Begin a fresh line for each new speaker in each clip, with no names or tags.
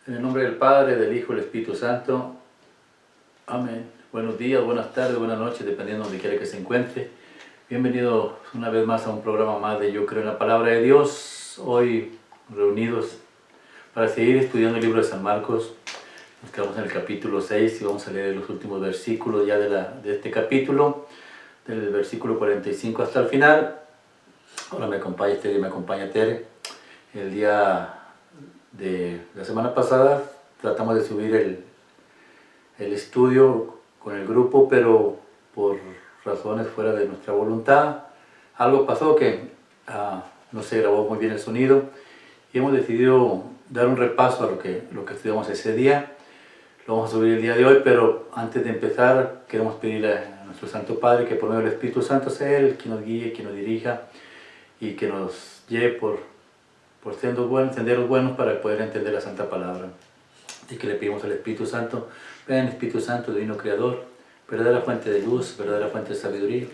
En el nombre del Padre, del Hijo y del Espíritu Santo. Amén. Buenos días, buenas tardes, buenas noches, dependiendo de donde quiera que se encuentre. Bienvenidos una vez más a un programa más de Yo Creo en la Palabra de Dios. Hoy reunidos para seguir estudiando el libro de San Marcos. Nos quedamos en el capítulo 6 y vamos a leer los últimos versículos ya de este capítulo, del versículo 45 hasta el final. Ahora me acompaña Tere. El día de la semana pasada tratamos de subir el estudio con el grupo, pero por razones fuera de nuestra voluntad, algo pasó que no se grabó muy bien el sonido y hemos decidido dar un repaso a lo que estudiamos ese día. Lo vamos a subir el día de hoy, pero antes de empezar queremos pedirle a nuestro Santo Padre que por medio del Espíritu Santo sea Él quien nos guíe, quien nos dirija y que nos lleve por senderos buenos para poder entender la Santa Palabra. Así que le pedimos al Espíritu Santo: ven Espíritu Santo, divino Creador, verdadera fuente de luz, verdadera fuente de sabiduría,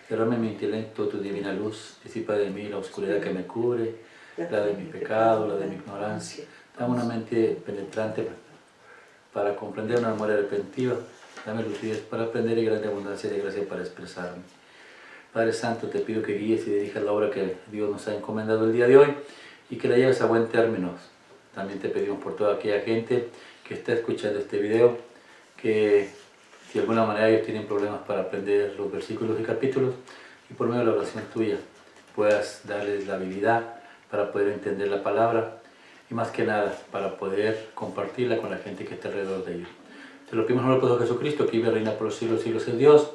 derrama en mi intelecto tu divina luz, disipa de mí la oscuridad que me cubre, la de mi pecado, la de mi ignorancia. Dame una mente penetrante para comprender, una memoria repentiva, dame lucidez para aprender y grande abundancia de gracia para expresarme. Padre Santo, te pido que guíes y dirijas la obra que Dios nos ha encomendado el día de hoy y que la lleves a buen término. También te pedimos por toda aquella gente que está escuchando este video, que si de alguna manera ellos tienen problemas para aprender los versículos y capítulos, y por medio de la oración tuya puedas darles la habilidad para poder entender la palabra y más que nada para poder compartirla con la gente que está alrededor de ellos. Te lo pedimos en el nombre de Jesucristo, que vive y reina por los siglos es Dios.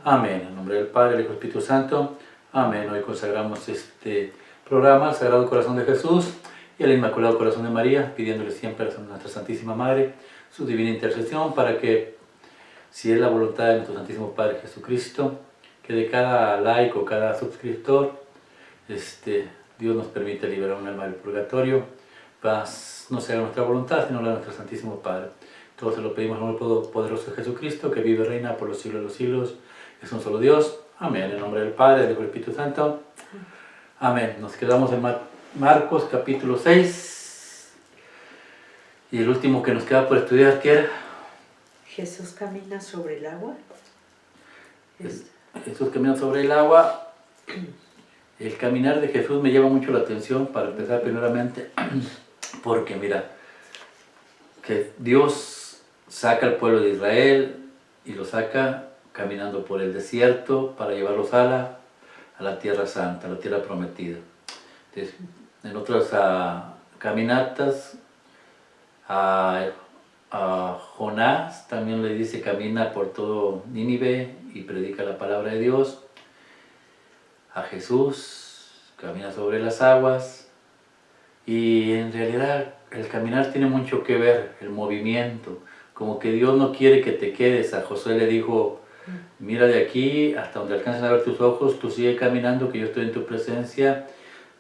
Amén. En nombre del Padre, del Hijo y del Espíritu Santo. Amén. Hoy consagramos este programa al Sagrado Corazón de Jesús y al Inmaculado Corazón de María, pidiéndole siempre a nuestra Santísima Madre su divina intercesión para que, si es la voluntad de nuestro Santísimo Padre Jesucristo, que de cada like o cada suscriptor, Dios nos permite liberar un alma del purgatorio, no sea nuestra voluntad, sino la de nuestro Santísimo Padre. Todos se lo pedimos en el nombre poderoso de Jesucristo, que vive y reina por los siglos de los siglos. Es un solo Dios. Amén. En nombre del Padre, del Hijo y del Espíritu Santo. Amén. Nos quedamos en Marcos capítulo 6. Y el último que nos queda por estudiar, ¿qué era?
Jesús camina sobre el agua.
Jesús camina sobre el agua. El caminar de Jesús me llama mucho la atención, para empezar primeramente, porque mira, que Dios saca al pueblo de Israel y lo saca caminando por el desierto para llevarlos a la tierra santa, a la tierra prometida. Entonces, en otras caminatas, a Jonás también le dice: camina por todo Nínive y predica la palabra de Dios. A Jesús camina sobre las aguas, y en realidad el caminar tiene mucho que ver, el movimiento, como que Dios no quiere que te quedes. A Josué le dijo: mira de aquí hasta donde alcancen a ver tus ojos, tú sigue caminando, que yo estoy en tu presencia.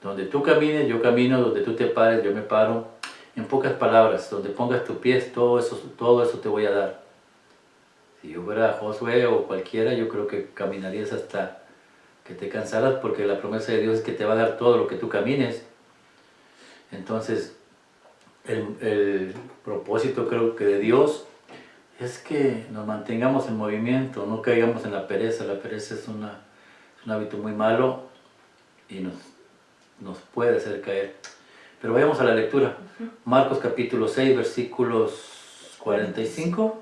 Donde tú camines, yo camino; donde tú te pares, yo me paro. En pocas palabras, donde pongas tus pies, todo eso te voy a dar. Si yo fuera Josué o cualquiera, yo creo que caminarías hasta que te cansaras, porque la promesa de Dios es que te va a dar todo lo que tú camines. Entonces, el propósito, creo que de Dios, es que nos mantengamos en movimiento, no caigamos en la pereza. La pereza es un hábito muy malo y nos puede hacer caer. Pero vayamos a la lectura. Marcos capítulo 6, versículos 45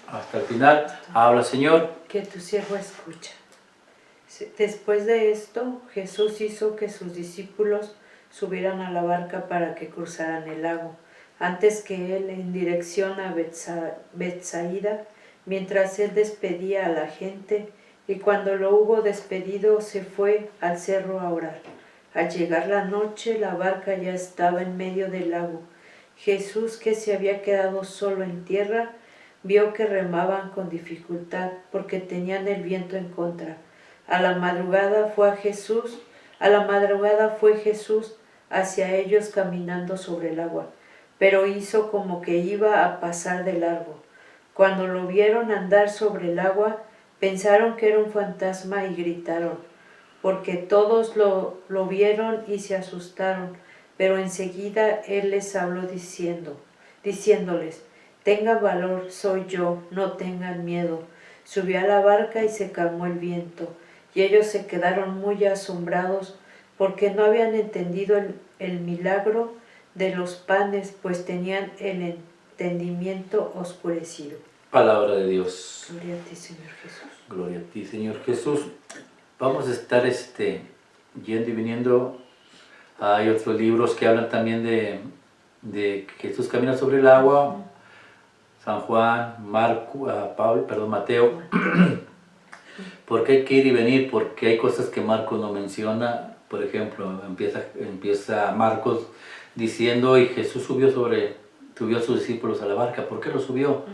hasta el final. Habla, Señor.
Que tu siervo escucha. Después de esto, Jesús hizo que sus discípulos subieran a la barca para que cruzaran el lago, antes que él, en dirección a Betsaida, mientras él despedía a la gente, y cuando lo hubo despedido se fue al cerro a orar. Al llegar la noche, la barca ya estaba en medio del lago. Jesús, que se había quedado solo en tierra, vio que remaban con dificultad porque tenían el viento en contra. A la madrugada fue Jesús hacia ellos caminando sobre el agua, pero hizo como que iba a pasar de largo. Cuando lo vieron andar sobre el agua, pensaron que era un fantasma y gritaron, porque todos lo vieron y se asustaron. Pero enseguida él les habló diciendo: diciéndoles: tengan valor, soy yo, no tengan miedo. Subió a la barca y se calmó el viento, y ellos se quedaron muy asombrados porque no habían entendido el milagro de los panes, pues tenían el entendimiento oscurecido.
Palabra de Dios.
Gloria a ti, Señor Jesús.
Gloria a ti, Señor Jesús. Vamos a estar yendo y viniendo. Hay otros libros que hablan también de que Jesús camina sobre el agua. San Juan, Mateo. ¿Por qué hay que ir y venir? Porque hay cosas que Marcos no menciona. Por ejemplo, empieza Marcos diciendo: y Jesús subió a sus discípulos a la barca. ¿Por qué lo subió?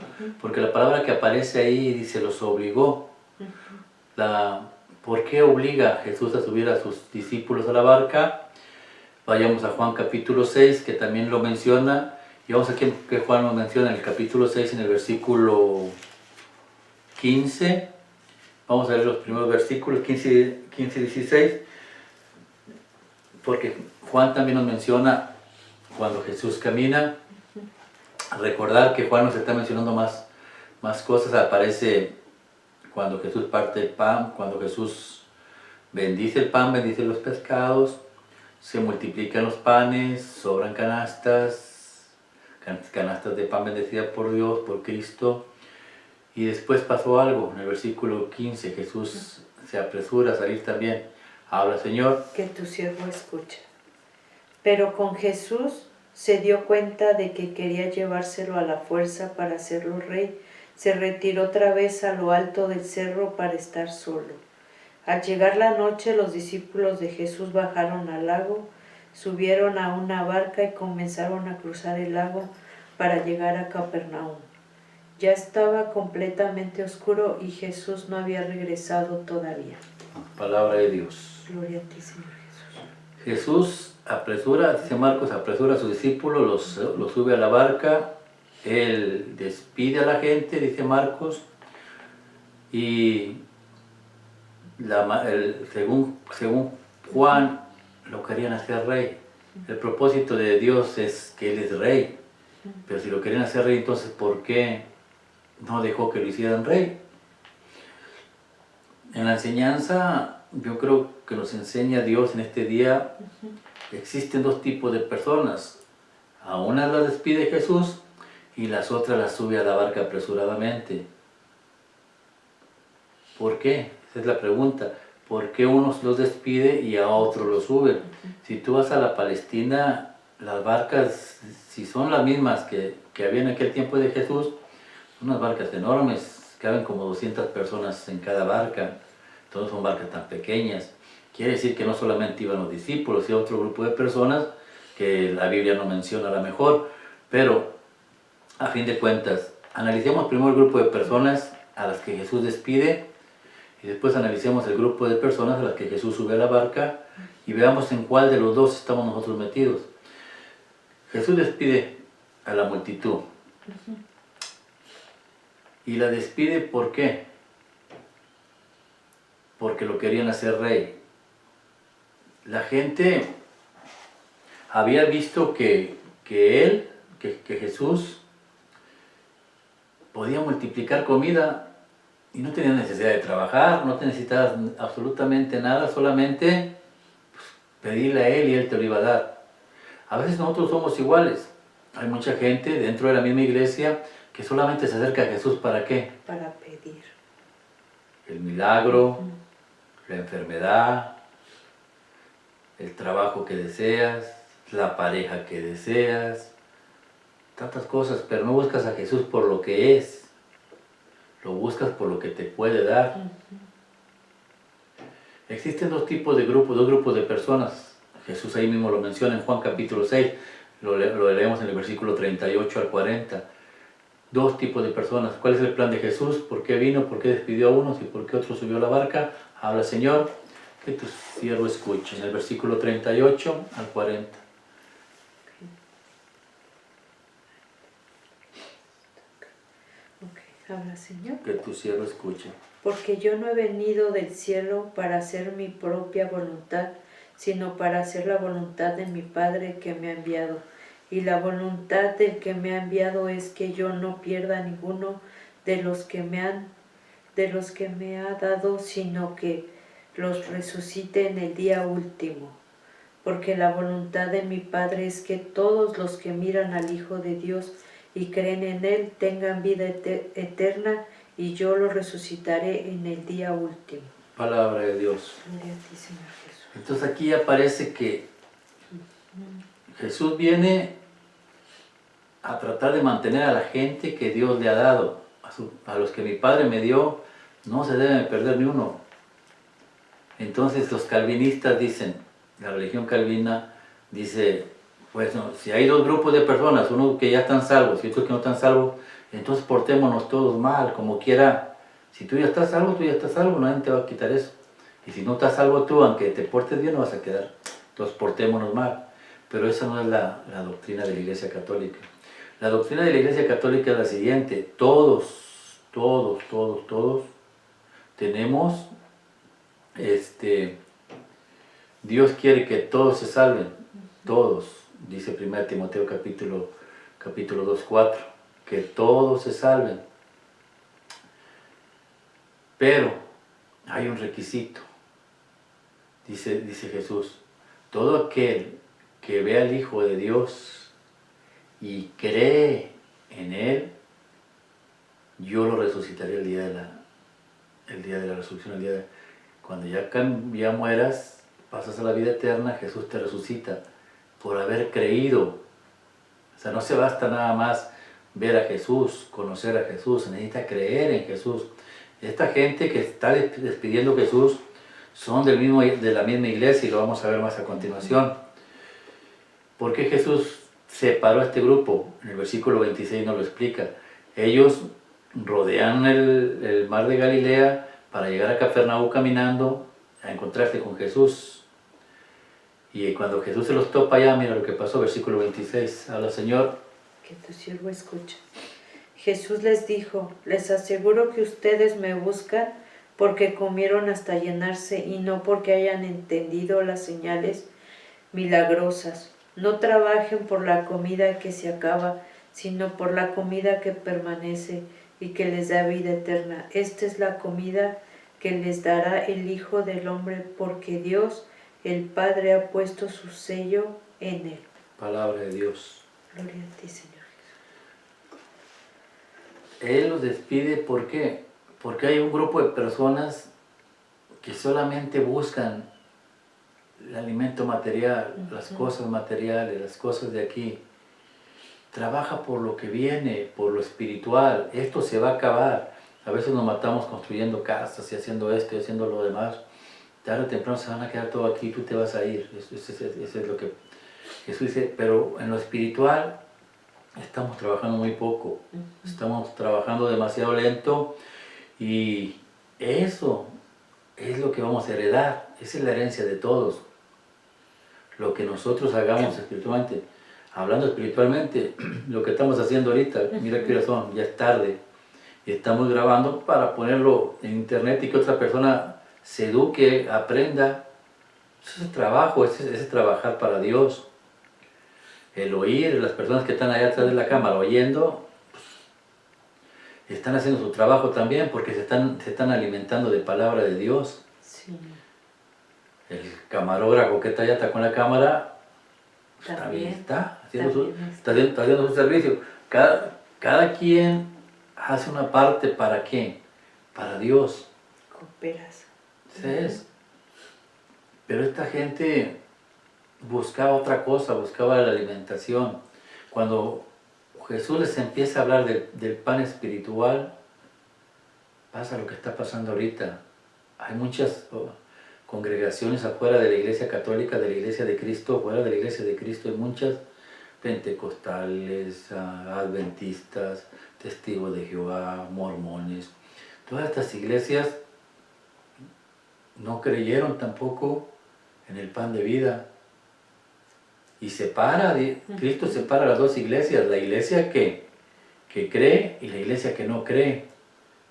Porque la palabra que aparece ahí dice: los obligó. ¿Por qué obliga a Jesús a subir a sus discípulos a la barca? Vayamos a Juan capítulo 6, que también lo menciona. Y vamos a ver que Juan lo menciona en el capítulo 6, en el versículo 15. Vamos a ver los primeros versículos, 15 y 16. Porque Juan también nos menciona cuando Jesús camina. Recordar que Juan nos está mencionando más cosas. Aparece cuando Jesús parte el pan, cuando Jesús bendice el pan, bendice los pescados, se multiplican los panes, sobran canastas de pan bendecida por Dios, por Cristo. Y después pasó algo, en el versículo 15, Jesús se apresura a salir también. Habla, Señor,
que tu siervo escucha. Pero con Jesús se dio cuenta de que quería llevárselo a la fuerza para hacerlo rey. Se retiró otra vez a lo alto del cerro para estar solo. Al llegar la noche, los discípulos de Jesús bajaron al lago, subieron a una barca y comenzaron a cruzar el lago para llegar a Capernaum. Ya estaba completamente oscuro y Jesús no había regresado todavía.
palabra de Dios.
Gloria a ti, Señor Jesús.
Jesús apresura, dice Marcos, apresura a sus discípulos, los sube a la barca. Él despide a la gente, dice Marcos, y según Juan lo querían hacer rey. El propósito de Dios es que Él es rey, pero si lo querían hacer rey, entonces ¿por qué no dejó que lo hicieran rey? En la enseñanza, yo creo que nos enseña Dios en este día, existen dos tipos de personas. A unas las despide Jesús y las otras las sube a la barca apresuradamente. ¿Por qué? Esa es la pregunta. ¿Por qué unos los despide y a otros los sube? Si tú vas a la Palestina, las barcas, si son las mismas que había en aquel tiempo de Jesús, son unas barcas enormes, caben como 200 personas en cada barca. Entonces son barcas tan pequeñas. Quiere decir que no solamente iban los discípulos, sino otro grupo de personas que la Biblia no menciona a lo mejor, pero a fin de cuentas, analicemos primero el grupo de personas a las que Jesús despide y después analicemos el grupo de personas a las que Jesús sube a la barca y veamos en cuál de los dos estamos nosotros metidos. Jesús despide a la multitud. Y la despide, ¿por qué? Porque lo querían hacer rey. La gente había visto que Jesús podía multiplicar comida y no tenía necesidad de trabajar, no te necesitabas absolutamente nada, solamente pedirle a Él y Él te lo iba a dar. A veces nosotros somos iguales. Hay mucha gente dentro de la misma iglesia que solamente se acerca a Jesús, ¿para qué?
Para pedir.
El milagro, la enfermedad, el trabajo que deseas, la pareja que deseas, tantas cosas, pero no buscas a Jesús por lo que es, lo buscas por lo que te puede dar. Existen dos grupos de personas. Jesús ahí mismo lo menciona en Juan capítulo 6, lo leemos en el versículo 38 al 40. Dos tipos de personas. ¿Cuál es el plan de Jesús? ¿Por qué vino? ¿Por qué despidió a unos? ¿Y por qué otros subió a la barca? Habla, Señor, que tu siervo escuche. En el versículo 38 al 40.
Habla, Señor.
Que tu siervo escuche.
Porque yo no he venido del cielo para hacer mi propia voluntad, sino para hacer la voluntad de mi Padre que me ha enviado. y la voluntad del que me ha enviado es que yo no pierda a ninguno de los que me ha dado, sino que los resucite en el día último. Porque la voluntad de mi Padre es que todos los que miran al Hijo de Dios y creen en Él tengan vida eterna, y yo los resucitaré en el día último.
Palabra de Dios.
Gloria a ti, Señor Jesús.
Entonces aquí aparece que Jesús viene a tratar de mantener a la gente que Dios le ha dado. A los que mi Padre me dio, no se debe perder ni uno. Entonces los calvinistas dicen, la religión calvina dice, pues no, si hay dos grupos de personas, uno que ya están salvos y otros que no están salvos, entonces portémonos todos mal, como quiera. Si tú ya estás salvo, nadie te va a quitar eso. Y si no estás salvo tú, aunque te portes bien, no vas a quedar. Entonces portémonos mal. Pero esa no es la doctrina de la Iglesia Católica. La doctrina de la Iglesia Católica es la siguiente: todos tenemos, Dios quiere que todos se salven, todos, dice 1 Timoteo capítulo 2:4, que todos se salven. Pero hay un requisito, dice Jesús: todo aquel que ve al Hijo de Dios y cree en Él, yo lo resucitaré el día de la resurrección, cuando ya mueras, pasas a la vida eterna, Jesús te resucita por haber creído. O sea, no se basta nada más ver a Jesús, conocer a Jesús, se necesita creer en Jesús. Esta gente que está despidiendo a Jesús son de la misma iglesia, y lo vamos a ver más a continuación. ¿Por qué Jesús separó a este grupo? En el versículo 26 nos lo explica. Ellos rodean el mar de Galilea para llegar a Capernaum caminando a encontrarse con Jesús. Y cuando Jesús se los topa allá, mira lo que pasó, versículo 26. Habla: Señor,
que tu siervo escucha. Jesús les dijo: les aseguro que ustedes me buscan porque comieron hasta llenarse y no porque hayan entendido las señales milagrosas. No trabajen por la comida que se acaba, sino por la comida que permanece y que les da vida eterna. Esta es la comida que les dará el Hijo del Hombre, porque Dios, el Padre, ha puesto su sello en él.
Palabra de Dios.
Gloria a ti, Señor.
Él los despide, ¿por qué? Porque hay un grupo de personas que solamente buscan el alimento material, las cosas materiales, las cosas de aquí. Trabaja por lo que viene, por lo espiritual. Esto se va a acabar. A veces nos matamos construyendo casas y haciendo esto y haciendo lo demás. Tarde o temprano se van a quedar todo aquí y tú te vas a ir. Eso es lo que Jesús dice. Pero en lo espiritual estamos trabajando muy poco. Estamos trabajando demasiado lento, y eso es lo que vamos a heredar. Esa es la herencia de todos. Lo que nosotros hagamos espiritualmente. Hablando espiritualmente, lo que estamos haciendo ahorita, mira qué hora son, ya es tarde, y estamos grabando para ponerlo en internet y que otra persona se eduque, aprenda. Eso es trabajo, ese es trabajar para Dios. El oír, las personas que están allá atrás de la cámara oyendo, pues, están haciendo su trabajo también, porque se están alimentando de palabra de Dios.
Sí.
El camarógrafo que está allá, está con la cámara,
También,
está haciendo su servicio. Cada quien hace una parte. ¿Para qué? Para Dios.
Cooperas.
¿Sabes? Pero esta gente buscaba otra cosa, buscaba la alimentación. Cuando Jesús les empieza a hablar del pan espiritual, pasa lo que está pasando ahorita. Hay muchas congregaciones afuera de la Iglesia Católica, de la Iglesia de Cristo. Fuera de la Iglesia de Cristo hay muchas: pentecostales, adventistas, testigos de Jehová, mormones. Todas estas iglesias no creyeron tampoco en el pan de vida. Y Cristo separa las dos iglesias: la iglesia que cree y la iglesia que no cree.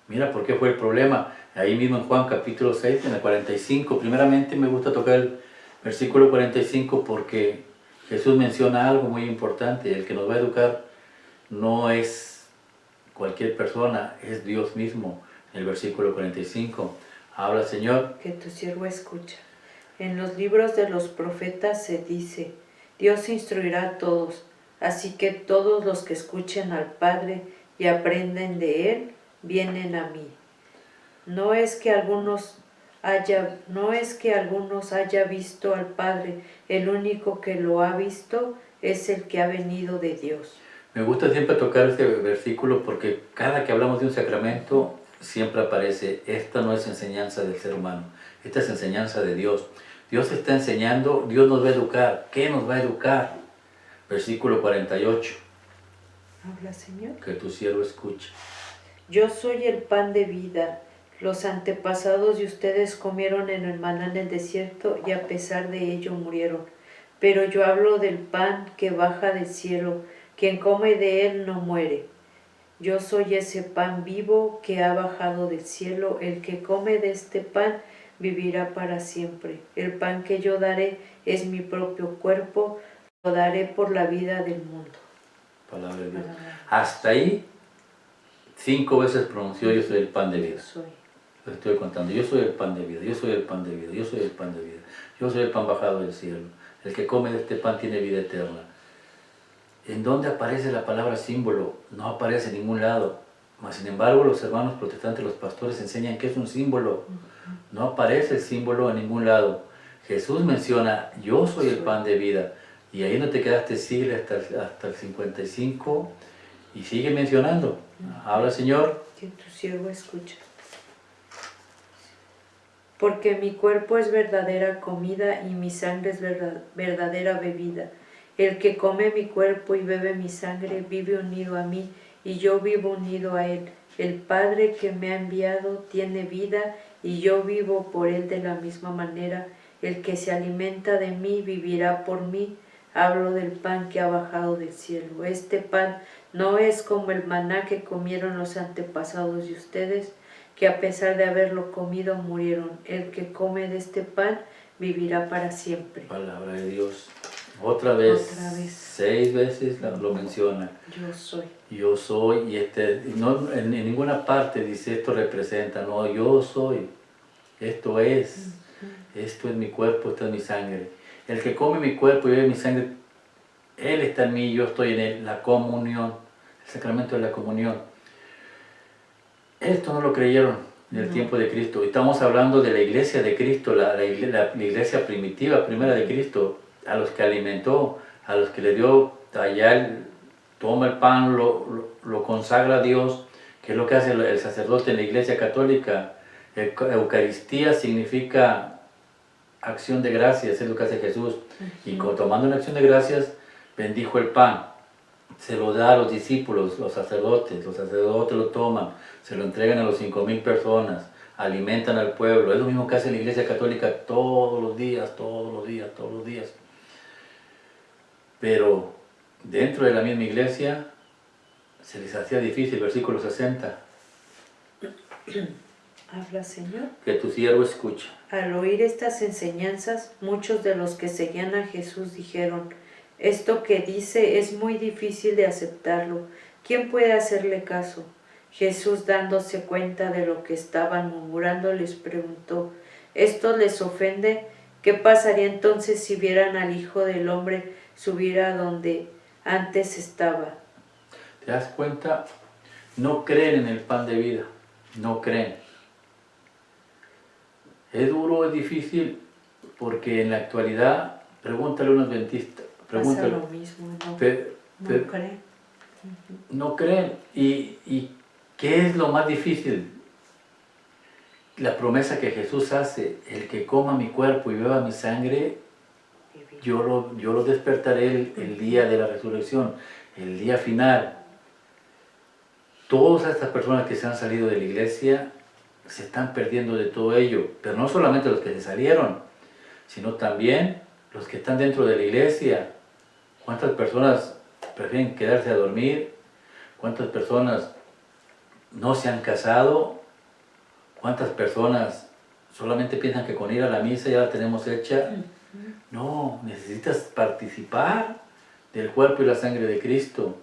Mira por qué fue el problema. Ahí mismo en Juan capítulo 6, en el 45, primeramente me gusta tocar el versículo 45 porque Jesús menciona algo muy importante, el que nos va a educar no es cualquier persona, es Dios mismo. En el versículo 45, habla Señor.
Que tu siervo escucha. En los libros de los profetas se dice, Dios instruirá a todos, así que todos los que escuchen al Padre y aprenden de Él, vienen a mí. No es que algunos haya visto al Padre, el único que lo ha visto es el que ha venido de Dios.
Me gusta siempre tocar este versículo porque cada que hablamos de un sacramento siempre aparece, esta no es enseñanza del ser humano, esta es enseñanza de Dios. Dios está enseñando, Dios nos va a educar. ¿Qué nos va a educar? Versículo 48.
Habla, Señor.
Que tu siervo escuche.
Yo soy el pan de vida. Los antepasados de ustedes comieron en el maná en el desierto y a pesar de ello murieron. Pero yo hablo del pan que baja del cielo. Quien come de él no muere. Yo soy ese pan vivo que ha bajado del cielo. El que come de este pan vivirá para siempre. El pan que yo daré es mi propio cuerpo. Lo daré por la vida del mundo.
Palabra de Dios. Hasta ahí, 5 veces pronunció yo soy el pan de vida. Lo estoy contando. Yo soy el pan de vida, yo soy el pan de vida, yo soy el pan de vida. Yo soy el pan bajado del cielo. El que come de este pan tiene vida eterna. ¿En dónde aparece la palabra símbolo? No aparece en ningún lado. Mas, sin embargo, los hermanos protestantes, los pastores, enseñan que es un símbolo. No aparece el símbolo en ningún lado. Jesús menciona, yo soy el pan de vida. Y ahí no te quedaste, sigue hasta el 55 y sigue mencionando. Habla, Señor.
Que tu siervo escucha. Porque mi cuerpo es verdadera comida y mi sangre es verdadera bebida. El que come mi cuerpo y bebe mi sangre vive unido a mí y yo vivo unido a él. El Padre que me ha enviado tiene vida y yo vivo por él de la misma manera. El que se alimenta de mí vivirá por mí. Hablo del pan que ha bajado del cielo. Este pan no es como el maná que comieron los antepasados de ustedes, que a pesar de haberlo comido murieron. El que come de este pan vivirá para siempre.
Palabra de Dios. Otra vez. 6 veces lo menciona.
Yo soy.
Yo soy, y no, en ninguna parte dice esto representa, no, yo soy. Esto es mi cuerpo, esto es mi sangre. El que come mi cuerpo y bebe mi sangre, él está en mí, yo estoy en él. La comunión, el sacramento de la comunión. Esto no lo creyeron en el tiempo de Cristo. Estamos hablando de la iglesia de Cristo, la iglesia primitiva, primera de Cristo, a los que alimentó, a los que le dio allá, toma el pan, lo consagra a Dios, que es lo que hace el sacerdote en la iglesia católica. Eucaristía significa acción de gracias, es lo que hace Jesús. Y tomando una acción de gracias, bendijo el pan. Se lo da a los discípulos, los sacerdotes lo toman, se lo entregan a los 5,000 personas, alimentan al pueblo. Es lo mismo que hace la iglesia católica todos los días. Pero dentro de la misma iglesia se les hacía difícil, versículo 60.
Habla, Señor.
Que tu siervo escucha.
Al oír estas enseñanzas, muchos de los que seguían a Jesús dijeron, esto que dice es muy difícil de aceptarlo. ¿Quién puede hacerle caso? Jesús, dándose cuenta de lo que estaban murmurando, les preguntó, ¿esto les ofende? ¿Qué pasaría entonces si vieran al Hijo del Hombre subir a donde antes estaba?
¿Te das cuenta? No creen en el pan de vida, no creen. Es duro, es difícil, porque en la actualidad, pregúntale a un adventista,
Pasa lo mismo, no creen.
No creen. ¿Y qué es lo más difícil? La promesa que Jesús hace, el que coma mi cuerpo y beba mi sangre, yo lo despertaré el día de la resurrección, el día final. Todas estas personas que se han salido de la iglesia se están perdiendo de todo ello, pero no solamente los que se salieron, sino también los que están dentro de la iglesia. ¿Cuántas personas prefieren quedarse a dormir? ¿Cuántas personas no se han casado? ¿Cuántas personas solamente piensan que con ir a la misa ya la tenemos hecha? No, necesitas participar del cuerpo y la sangre de Cristo.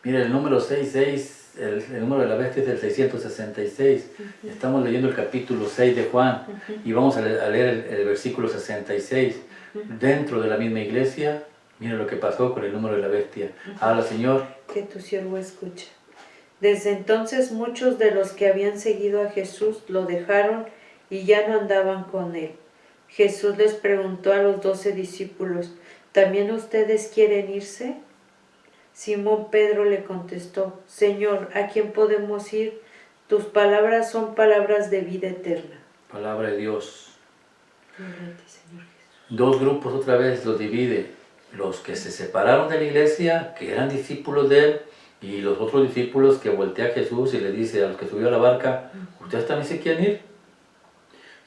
Mira, el número 66, el número de la bestia es el 666. Estamos leyendo el capítulo 6 de Juan y vamos a leer el versículo 66. Dentro de la misma iglesia, mira lo que pasó con el número de la bestia. Habla, Señor.
Que tu siervo escucha. Desde entonces muchos de los que habían seguido a Jesús lo dejaron y ya no andaban con él. Jesús les preguntó a los 12 discípulos, ¿también ustedes quieren irse? Simón Pedro le contestó, Señor, ¿a quién podemos ir? Tus palabras son palabras de vida eterna.
Palabra de Dios.
Gloria a ti, Señor Jesús.
Dos grupos otra vez los divide. Los que se separaron de la iglesia, que eran discípulos de él, y los otros discípulos que voltea a Jesús y le dice a los que subió a la barca, ¿ustedes también se quieren ir?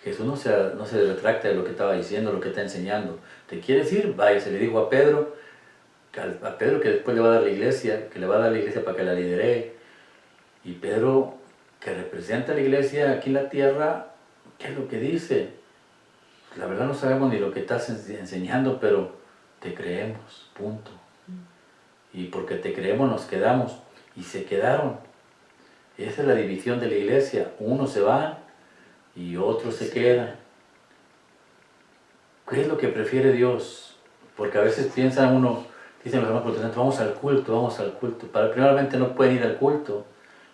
Jesús no se retracta de lo que estaba diciendo, lo que está enseñando. ¿Te quieres ir? Vaya, se le dijo a Pedro que después le va a dar la iglesia, que le va a dar la iglesia para que la lidere. Y Pedro, que representa a la iglesia aquí en la tierra, ¿qué es lo que dice? La verdad no sabemos ni lo que estás enseñando, pero te creemos, punto. Y porque te creemos nos quedamos. Y se quedaron. Esa es la división de la iglesia. Unos se van y otros se quedan. ¿Qué es lo que prefiere Dios? Porque a veces piensa uno, dicen los hermanos protestantes, vamos al culto. Primeramente no pueden ir al culto,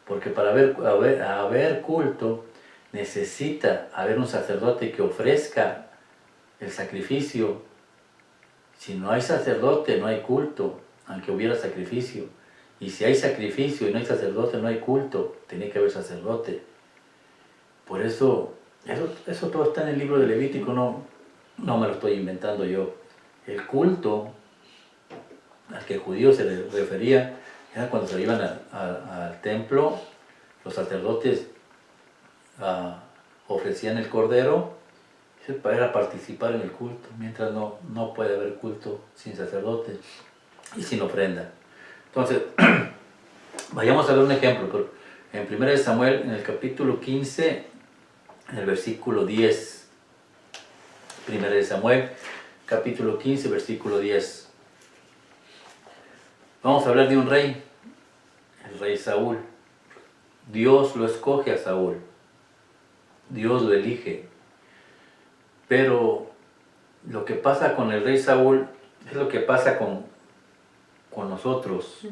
porque para haber culto necesita haber un sacerdote que ofrezca el sacrificio. Si no hay sacerdote, no hay culto, aunque hubiera sacrificio. Y si hay sacrificio y no hay sacerdote, no hay culto, tiene que haber sacerdote. Por eso todo está en el libro de Levítico, no me lo estoy inventando yo. El culto al que el judío se le refería era cuando se iban al templo, los sacerdotes ofrecían el cordero, era participar en el culto, mientras no puede haber culto sin sacerdote y sin ofrenda. Entonces, vayamos a ver un ejemplo. En 1 Samuel, en el capítulo 15, en el versículo 10. 1 Samuel, capítulo 15, versículo 10. Vamos a hablar de un rey, el rey Saúl. Dios lo escoge a Saúl. Dios lo elige. Pero lo que pasa con el rey Saúl es lo que pasa con nosotros.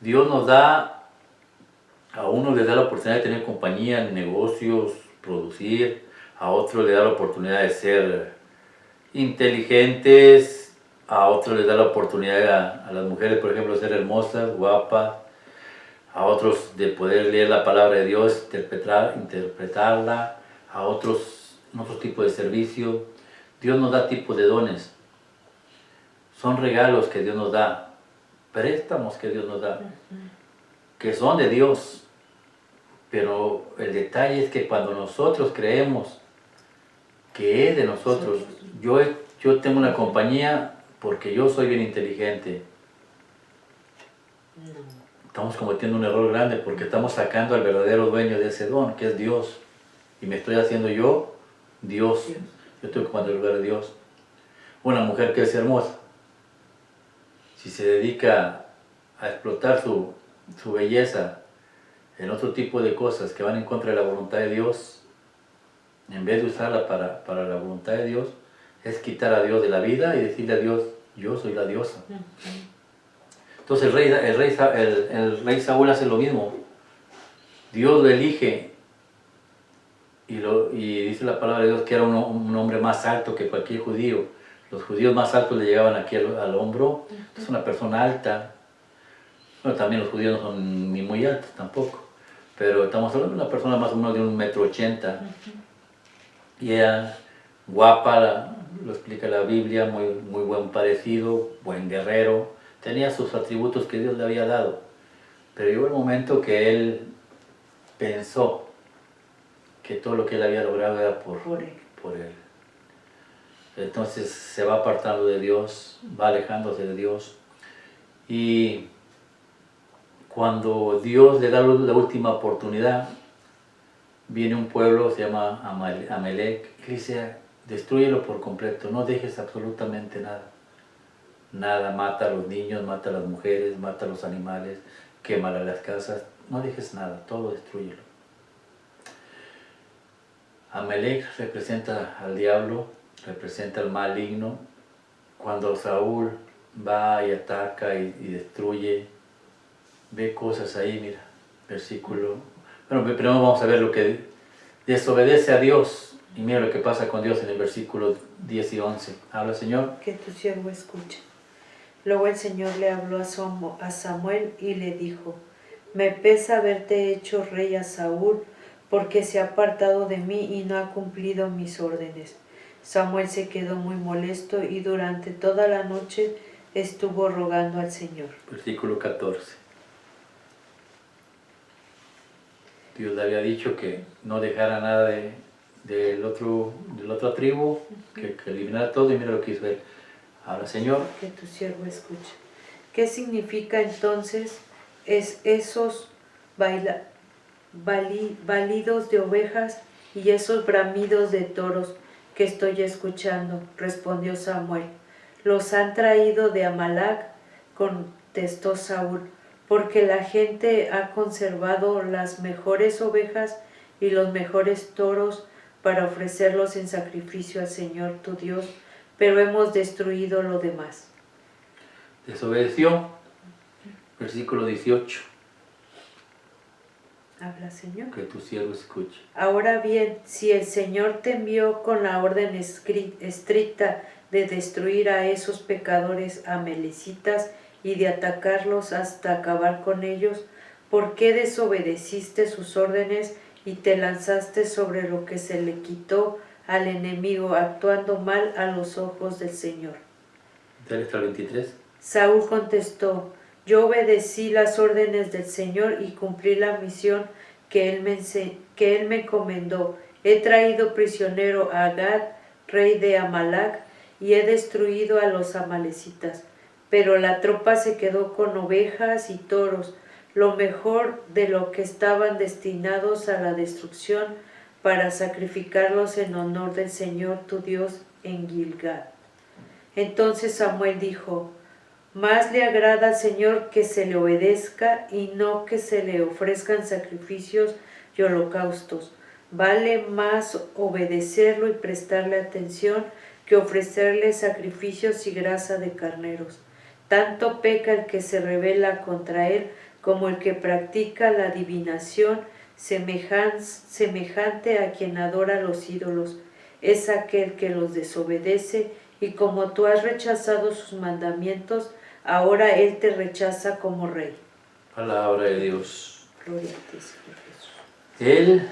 Dios nos da, a uno le da la oportunidad de tener compañía, negocios, producir, a otro le da la oportunidad de ser inteligentes, a otro le da la oportunidad a las mujeres, por ejemplo, de ser hermosas, guapas, a otros de poder leer la palabra de Dios, interpretarla, a otros otro tipo de servicio. Dios nos da tipos de dones. Son regalos que Dios nos da, préstamos que Dios nos da, que son de Dios. Pero el detalle es que cuando nosotros creemos que es de nosotros, yo tengo una compañía porque yo soy bien inteligente. Estamos cometiendo un error grande porque estamos sacando al verdadero dueño de ese don, que es Dios. Y me estoy haciendo yo Dios. Yo estoy ocupando el lugar de Dios. Una mujer que es hermosa, si se dedica a explotar su belleza en otro tipo de cosas que van en contra de la voluntad de Dios, en vez de usarla para la voluntad de Dios, es quitar a Dios de la vida y decirle a Dios, yo soy la diosa. Entonces el rey Saúl hace lo mismo. Dios lo elige y dice la palabra de Dios que era un hombre más alto que cualquier judío. Los judíos más altos le llegaban aquí al hombro. Es una persona alta. Bueno, también los judíos no son ni muy altos tampoco. Pero estamos hablando de una persona más o menos de 1,80 m. Y era guapa, lo explica la Biblia, muy buen parecido, buen guerrero. Tenía sus atributos que Dios le había dado. Pero llegó el momento que él pensó que todo lo que él había logrado era por él. Entonces se va apartando de Dios, va alejándose de Dios. Y cuando Dios le da la última oportunidad, viene un pueblo, se llama Amalek, y le dice, Destrúyelo por completo, no dejes absolutamente nada. Nada, mata a los niños, mata a las mujeres, mata a los animales, quema las casas, no dejes nada, todo destrúyelo. Amalek representa al diablo, representa al maligno. Cuando Saúl va y ataca y destruye, ve cosas ahí, mira, versículo. Bueno, primero vamos a ver lo que desobedece a Dios. Y mira lo que pasa con Dios en el versículo 10 y 11. Habla, Señor.
Que tu siervo escuche. Luego el Señor le habló a Samuel y le dijo: me pesa haberte hecho rey a Saúl, porque se ha apartado de mí y no ha cumplido mis órdenes. Samuel se quedó muy molesto y durante toda la noche estuvo rogando al Señor.
Versículo 14. Dios le había dicho que no dejara nada de la otra tribu, que eliminara todo, y mira lo que hizo él. Ahora, Señor.
Que tu siervo escuche. ¿Qué significa entonces esos balidos de ovejas y esos bramidos de toros que estoy escuchando? Respondió Samuel. Los han traído de Amalac, contestó Saúl, porque la gente ha conservado las mejores ovejas y los mejores toros para ofrecerlos en sacrificio al Señor tu Dios, pero hemos destruido lo demás.
Desobedeció. Versículo 18.
Habla, Señor.
Que tu siervo escuche.
Ahora bien, si el Señor te envió con la orden estricta de destruir a esos pecadores amalecitas y de atacarlos hasta acabar con ellos, ¿por qué desobedeciste sus órdenes y te lanzaste sobre lo que se le quitó al enemigo, actuando mal a los ojos del Señor?
Dale hasta el 23.
Saúl contestó: yo obedecí las órdenes del Señor y cumplí la misión que él me encomendó. He traído prisionero a Agag, rey de Amalac, y he destruido a los amalecitas. Pero la tropa se quedó con ovejas y toros, lo mejor de lo que estaban destinados a la destrucción, para sacrificarlos en honor del Señor tu Dios en Gilgal. Entonces Samuel dijo: más le agrada al Señor que se le obedezca y no que se le ofrezcan sacrificios y holocaustos. Vale más obedecerlo y prestarle atención que ofrecerle sacrificios y grasa de carneros. Tanto peca el que se rebela contra él como el que practica la adivinación, semejante a quien adora los ídolos. Es aquel que los desobedece, y como tú has rechazado sus mandamientos, ahora él te rechaza como rey.
Palabra de Dios.
Gloria a ti, Señor Jesús.
Él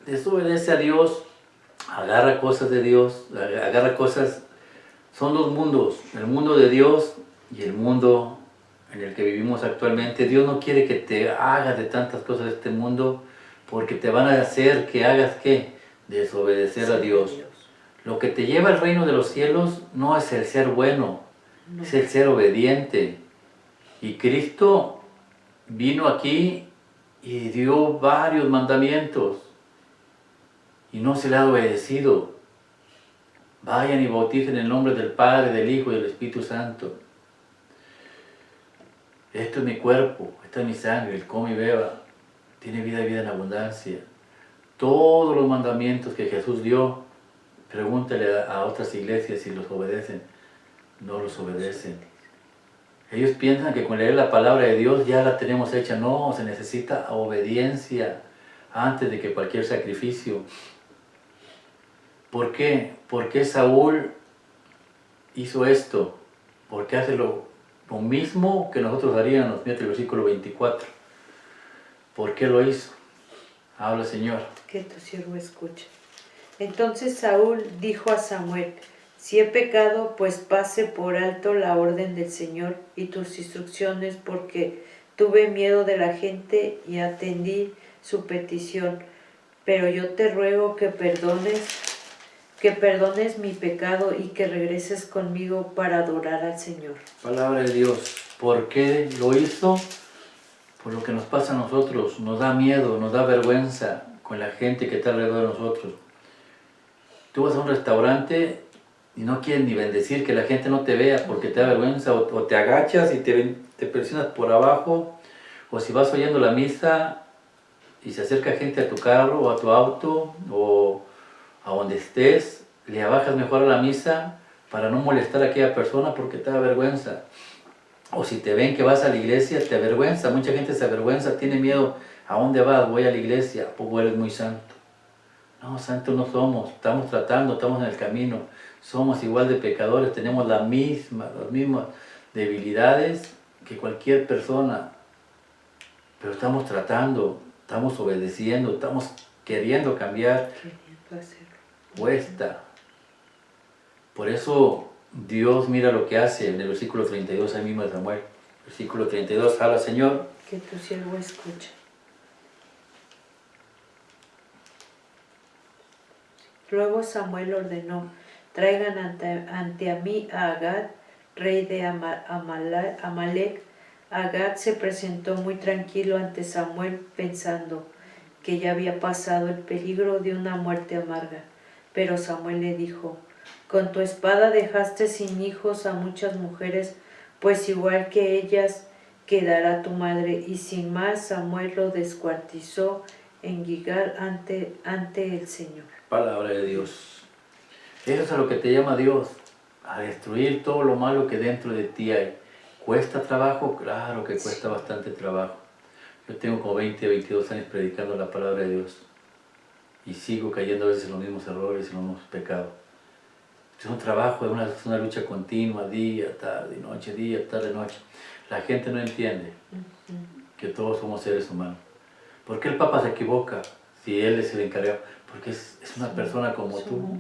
desobedece a Dios, agarra cosas de Dios, agarra cosas. Son dos mundos, el mundo de Dios y el mundo en el que vivimos actualmente. Dios no quiere que te hagas de tantas cosas de este mundo, porque te van a hacer que hagas ¿qué? Desobedecer a Dios. Lo que te lleva al reino de los cielos no es el ser bueno, no. Es el ser obediente. Y Cristo vino aquí y dio varios mandamientos y no se le ha obedecido. Vayan y bauticen en el nombre del Padre, del Hijo y del Espíritu Santo. Esto es mi cuerpo, esta es mi sangre, el come y beba. Tiene vida y vida en abundancia. Todos los mandamientos que Jesús dio, pregúntale a otras iglesias si los obedecen. No los obedecen. Ellos piensan que con leer la palabra de Dios ya la tenemos hecha. No, se necesita obediencia antes de que cualquier sacrificio. ¿Por qué? ¿Por qué Saúl hizo esto? ¿Por qué hace lo mismo que nosotros haríamos? Mira el versículo 24. ¿Por qué lo hizo? Habla, Señor.
Que tu siervo escuche. Entonces Saúl dijo a Samuel: si he pecado, pues pase por alto la orden del Señor y tus instrucciones, porque tuve miedo de la gente y atendí su petición. Pero yo te ruego que perdones mi pecado y que regreses conmigo para adorar al Señor.
Palabra de Dios. ¿Por qué lo hizo? Por lo que nos pasa a nosotros. Nos da miedo, nos da vergüenza con la gente que está alrededor de nosotros. Tú vas a un restaurante y no quieres ni bendecir, que la gente no te vea porque te da vergüenza, o te agachas y te presionas por abajo, o si vas oyendo la misa y se acerca gente a tu carro o a tu auto o a donde estés, le bajas mejor a la misa para no molestar a aquella persona porque te da vergüenza. O si te ven que vas a la iglesia, te avergüenza. Mucha gente se avergüenza, tiene miedo. ¿A dónde vas? Voy a la iglesia. ¿Poco eres muy santo? No, santos no somos. Estamos tratando, estamos en el camino. Somos igual de pecadores, tenemos las mismas debilidades que cualquier persona. Pero estamos tratando, estamos obedeciendo, estamos queriendo cambiar. Cuesta. Por eso Dios mira lo que hace en el versículo 32, ahí mismo de Samuel. Versículo 32, habla Señor.
Que tu siervo escucha. Luego Samuel ordenó, traigan ante a mí a Agag, rey de Amalek. Agag se presentó muy tranquilo ante Samuel, pensando que ya había pasado el peligro de una muerte amarga. Pero Samuel le dijo, con tu espada dejaste sin hijos a muchas mujeres, pues igual que ellas quedará tu madre. Y sin más Samuel lo descuartizó en Gilgal ante el Señor.
Palabra de Dios. Eso es a lo que te llama Dios, a destruir todo lo malo que dentro de ti hay. ¿Cuesta trabajo? Claro que cuesta bastante trabajo. Yo tengo como 20, 22 años predicando la palabra de Dios y sigo cayendo a veces en los mismos errores, en los mismos pecados. Es un trabajo, es una lucha continua, día, tarde, noche, día, tarde, noche. La gente no entiende que todos somos seres humanos. ¿Por qué el Papa se equivoca si él es el encargado? Porque es una persona como tú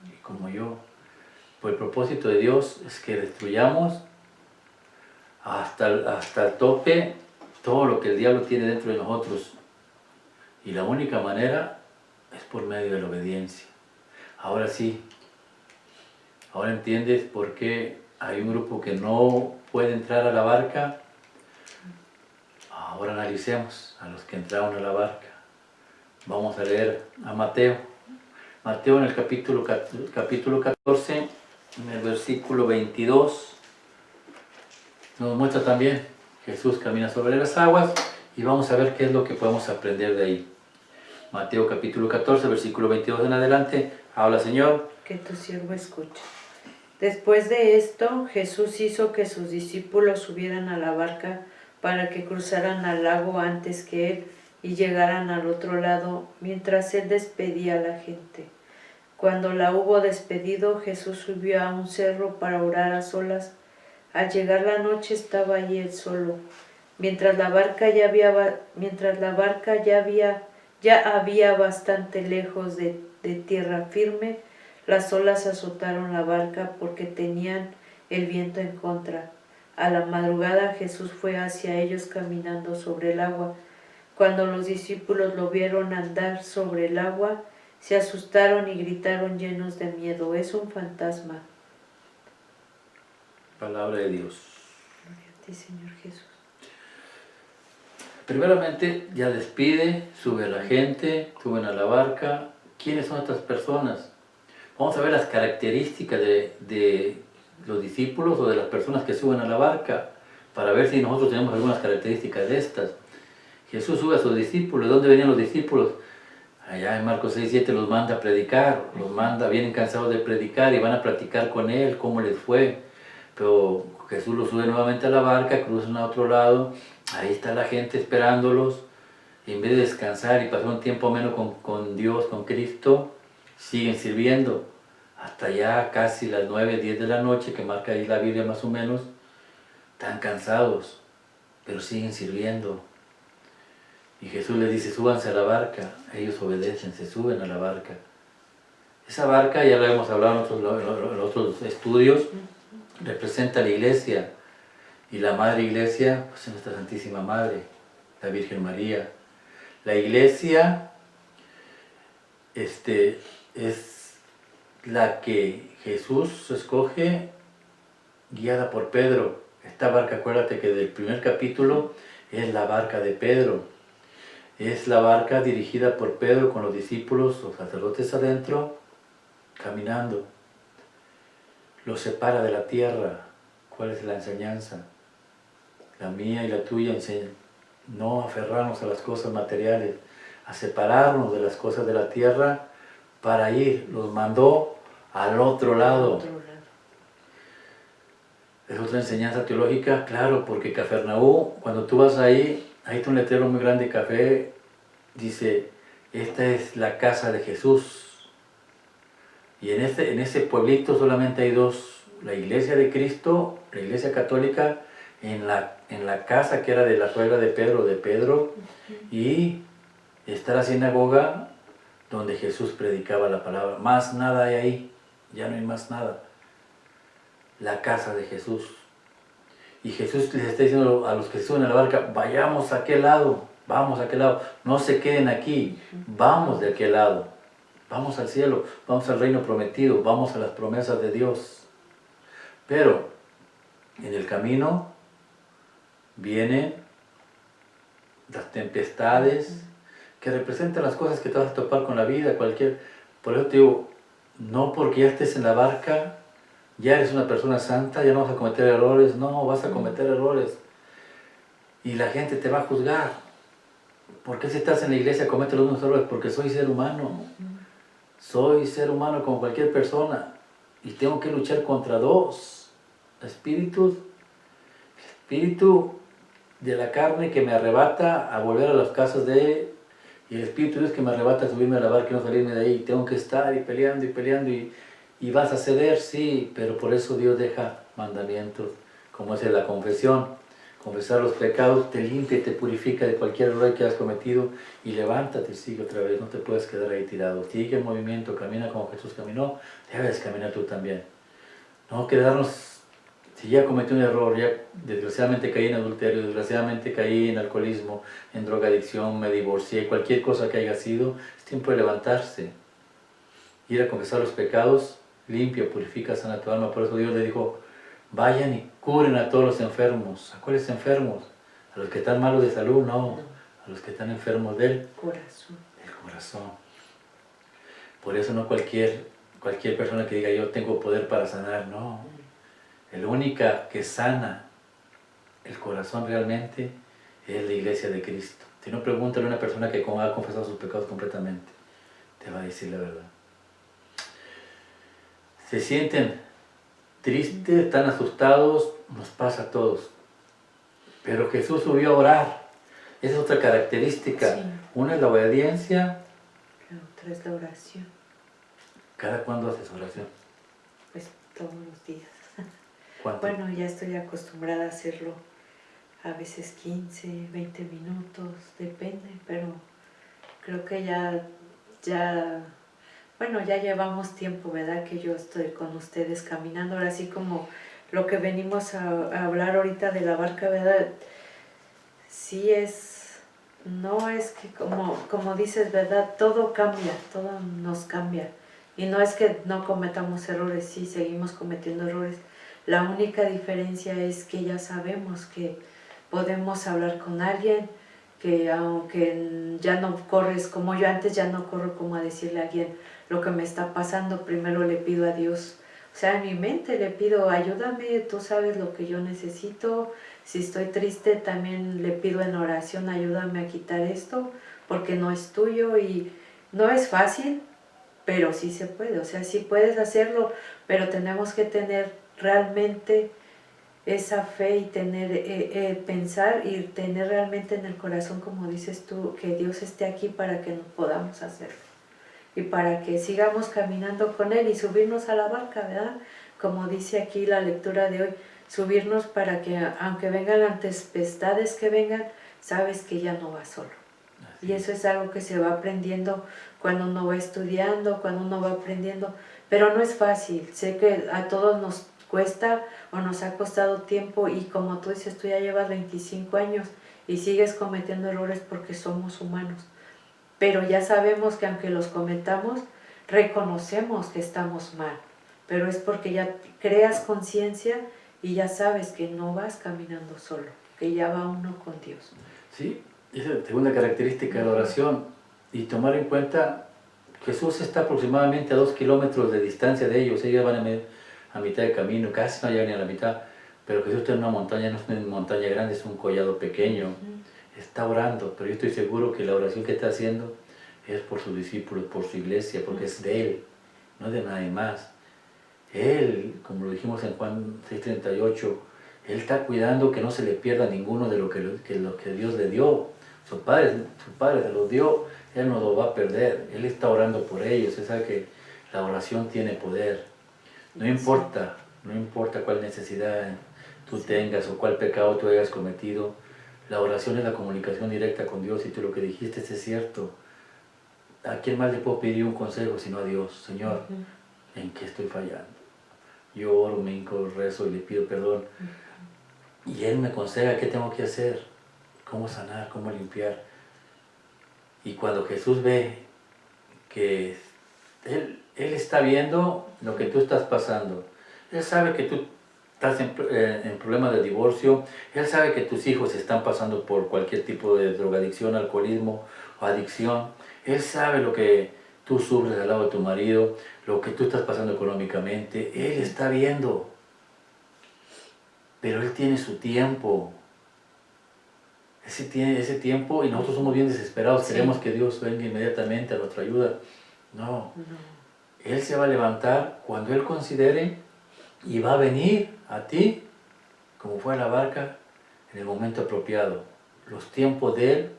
y como yo. Pues el propósito de Dios es que destruyamos hasta el tope todo lo que el diablo tiene dentro de nosotros. Y la única manera es por medio de la obediencia. Ahora sí, ahora entiendes por qué hay un grupo que no puede entrar a la barca. Ahora analicemos a los que entraron a la barca. Vamos a leer a Mateo. Mateo en el capítulo 14, en el versículo 22, nos muestra también Jesús camina sobre las aguas y vamos a ver qué es lo que podemos aprender de ahí. Mateo capítulo 14, versículo 22 en adelante, habla Señor.
Que tu siervo escucha. Después de esto, Jesús hizo que sus discípulos subieran a la barca para que cruzaran al lago antes que él y llegaran al otro lado, mientras él despedía a la gente. Cuando la hubo despedido, Jesús subió a un cerro para orar a solas. Al llegar la noche estaba allí él solo. Mientras la barca ya había bastante lejos de tierra firme, las olas azotaron la barca porque tenían el viento en contra. A la madrugada Jesús fue hacia ellos caminando sobre el agua. Cuando los discípulos lo vieron andar sobre el agua, se asustaron y gritaron llenos de miedo. Es un fantasma.
Palabra de Dios.
Gloria a ti, Señor Jesús.
Primeramente, ya despide, sube a la gente, suben a la barca. ¿Quiénes son estas personas? Vamos a ver las características de los discípulos o de las personas que suben a la barca para ver si nosotros tenemos algunas características de estas. Jesús sube a sus discípulos. ¿De dónde venían los discípulos? Allá en Marcos 6, 7 los manda a predicar, vienen cansados de predicar y van a platicar con él cómo les fue. Pero Jesús los sube nuevamente a la barca, cruzan a otro lado, ahí está la gente esperándolos. Y en vez de descansar y pasar un tiempo menos con Dios, con Cristo, siguen sirviendo. Hasta ya casi las 9, 10 de la noche, que marca ahí la Biblia más o menos, están cansados, pero siguen sirviendo. Y Jesús les dice, súbanse a la barca. Ellos obedecen, se suben a la barca. Esa barca, ya lo hemos hablado en otros estudios, representa a la iglesia. Y la Madre Iglesia, pues es nuestra Santísima Madre, la Virgen María. La iglesia es la que Jesús escoge, guiada por Pedro. Esta barca, acuérdate que del primer capítulo es la barca de Pedro. Es la barca dirigida por Pedro con los discípulos, los sacerdotes adentro, caminando. Los separa de la tierra. ¿Cuál es la enseñanza? La mía y la tuya enseñan. No aferrarnos a las cosas materiales, a separarnos de las cosas de la tierra para ir. Los mandó al otro lado. Es otra enseñanza teológica, claro, porque Cafarnaúm, cuando tú vas ahí, hay un letrero muy grande de café, dice, esta es la casa de Jesús. Y en ese pueblito solamente hay dos, la iglesia de Cristo, la iglesia católica, en la casa que era de la suegra de Pedro, y está la sinagoga donde Jesús predicaba la palabra. Más nada hay ahí, ya no hay más nada. La casa de Jesús. Y Jesús les está diciendo a los que se suben a la barca, vayamos a aquel lado, vamos a aquel lado, no se queden aquí, vamos de aquel lado, vamos al cielo, vamos al reino prometido, vamos a las promesas de Dios. Pero en el camino vienen las tempestades que representan las cosas que te vas a topar con la vida, por eso te digo, no porque ya estés en la barca, ya eres una persona santa, ya no vas a cometer errores, no, vas a cometer errores. Y la gente te va a juzgar. ¿Por qué si estás en la iglesia cometes los mismos errores? Porque soy ser humano. Soy ser humano como cualquier persona. Y tengo que luchar contra dos espíritus. El espíritu de la carne que me arrebata a volver a las casas de él. Y el espíritu de Dios que me arrebata a subirme a la barca y no salirme de ahí. Y tengo que estar y peleando. Y vas a ceder, sí, pero por eso Dios deja mandamientos, como es la confesión. Confesar los pecados te limpia y te purifica de cualquier error que has cometido y levántate y sigue otra vez, no te puedes quedar ahí tirado. Sigue el movimiento, camina como Jesús caminó, debes caminar tú también. No quedarnos, si ya cometí un error, ya desgraciadamente caí en adulterio, desgraciadamente caí en alcoholismo, en drogadicción, me divorcié, cualquier cosa que haya sido, es tiempo de levantarse, ir a confesar los pecados, limpia, purifica, sana tu alma. Por eso Dios le dijo, vayan y curen a todos los enfermos. ¿A cuáles enfermos? ¿A los que están malos de salud? No, a los que están enfermos del corazón. Por eso no cualquier persona que diga yo tengo poder para sanar, no. La única que sana el corazón realmente es la iglesia de Cristo. Si no, pregúntale a una persona que ha confesado sus pecados completamente, te va a decir la verdad. Se sienten tristes, están asustados, nos pasa a todos. Pero Jesús subió a orar. Esa es otra característica. Sí. Una es la obediencia.
La otra es la oración.
¿Cada cuándo haces oración?
Pues todos los días.
¿Cuánto?
Bueno, ya estoy acostumbrada a hacerlo. A veces 15, 20 minutos, depende, pero creo que ya llevamos tiempo, ¿verdad? Que yo estoy con ustedes caminando. Ahora sí, como lo que venimos a hablar ahorita de la barca, ¿verdad? Sí no es que como dices, ¿verdad? Todo cambia, todo nos cambia. Y no es que no cometamos errores, sí, seguimos cometiendo errores. La única diferencia es que ya sabemos que podemos hablar con alguien, que aunque ya no corres como yo antes, ya no corro como a decirle a alguien lo que me está pasando, primero le pido a Dios. O sea, en mi mente le pido, ayúdame, tú sabes lo que yo necesito. Si estoy triste, también le pido en oración, ayúdame a quitar esto, porque no es tuyo y no es fácil, pero sí se puede. O sea, sí puedes hacerlo, pero tenemos que tener realmente esa fe y pensar y tener realmente en el corazón, como dices tú, que Dios esté aquí para que nos podamos hacerlo. Y para que sigamos caminando con Él y subirnos a la barca, ¿verdad? Como dice aquí la lectura de hoy, subirnos para que aunque vengan las tempestades que vengan, sabes que ya no vas solo. Así. Y eso es algo que se va aprendiendo cuando uno va estudiando, cuando uno va aprendiendo, pero no es fácil. Sé que a todos nos cuesta o nos ha costado tiempo y como tú dices, tú ya llevas 25 años y sigues cometiendo errores porque somos humanos. Pero ya sabemos que aunque los cometamos, reconocemos que estamos mal. Pero es porque ya creas conciencia y ya sabes que no vas caminando solo, que ya va uno con Dios.
Sí, esa es la segunda característica de la oración. Y tomar en cuenta Jesús está aproximadamente a 2 kilómetros de distancia de ellos. Ellos van a mitad de camino, casi no llegan ni a la mitad. Pero Jesús está en una montaña, no es una montaña grande, es un collado pequeño. Está orando, pero yo estoy seguro que la oración que está haciendo es por sus discípulos, por su iglesia, porque es de Él, no es de nadie más. Él, como lo dijimos en Juan 6:38, Él está cuidando que no se le pierda ninguno de lo que Dios le dio. Su Padre se los dio, Él no lo va a perder. Él está orando por ellos. Él sabe que la oración tiene poder. No importa cuál necesidad tú tengas o cuál pecado tú hayas cometido. La oración es la comunicación directa con Dios, y tú lo que dijiste es cierto. ¿A quién más le puedo pedir un consejo sino a Dios? Señor, ¿en qué estoy fallando? Yo oro, me hinco, rezo y le pido perdón. Y Él me aconseja qué tengo que hacer, cómo sanar, cómo limpiar. Y cuando Jesús ve que Él está viendo lo que tú estás pasando, Él sabe que tú estás en problemas de divorcio, Él sabe que tus hijos están pasando por cualquier tipo de drogadicción, alcoholismo o adicción, Él sabe lo que tú sufres al lado de tu marido, lo que tú estás pasando económicamente, Él está viendo, pero Él tiene su tiempo. Ese tiempo, y nosotros somos bien desesperados, queremos que Dios venga inmediatamente a nuestra ayuda. No, Él se va a levantar cuando Él considere y va a venir a ti, como fue a la barca, en el momento apropiado. Los tiempos de Él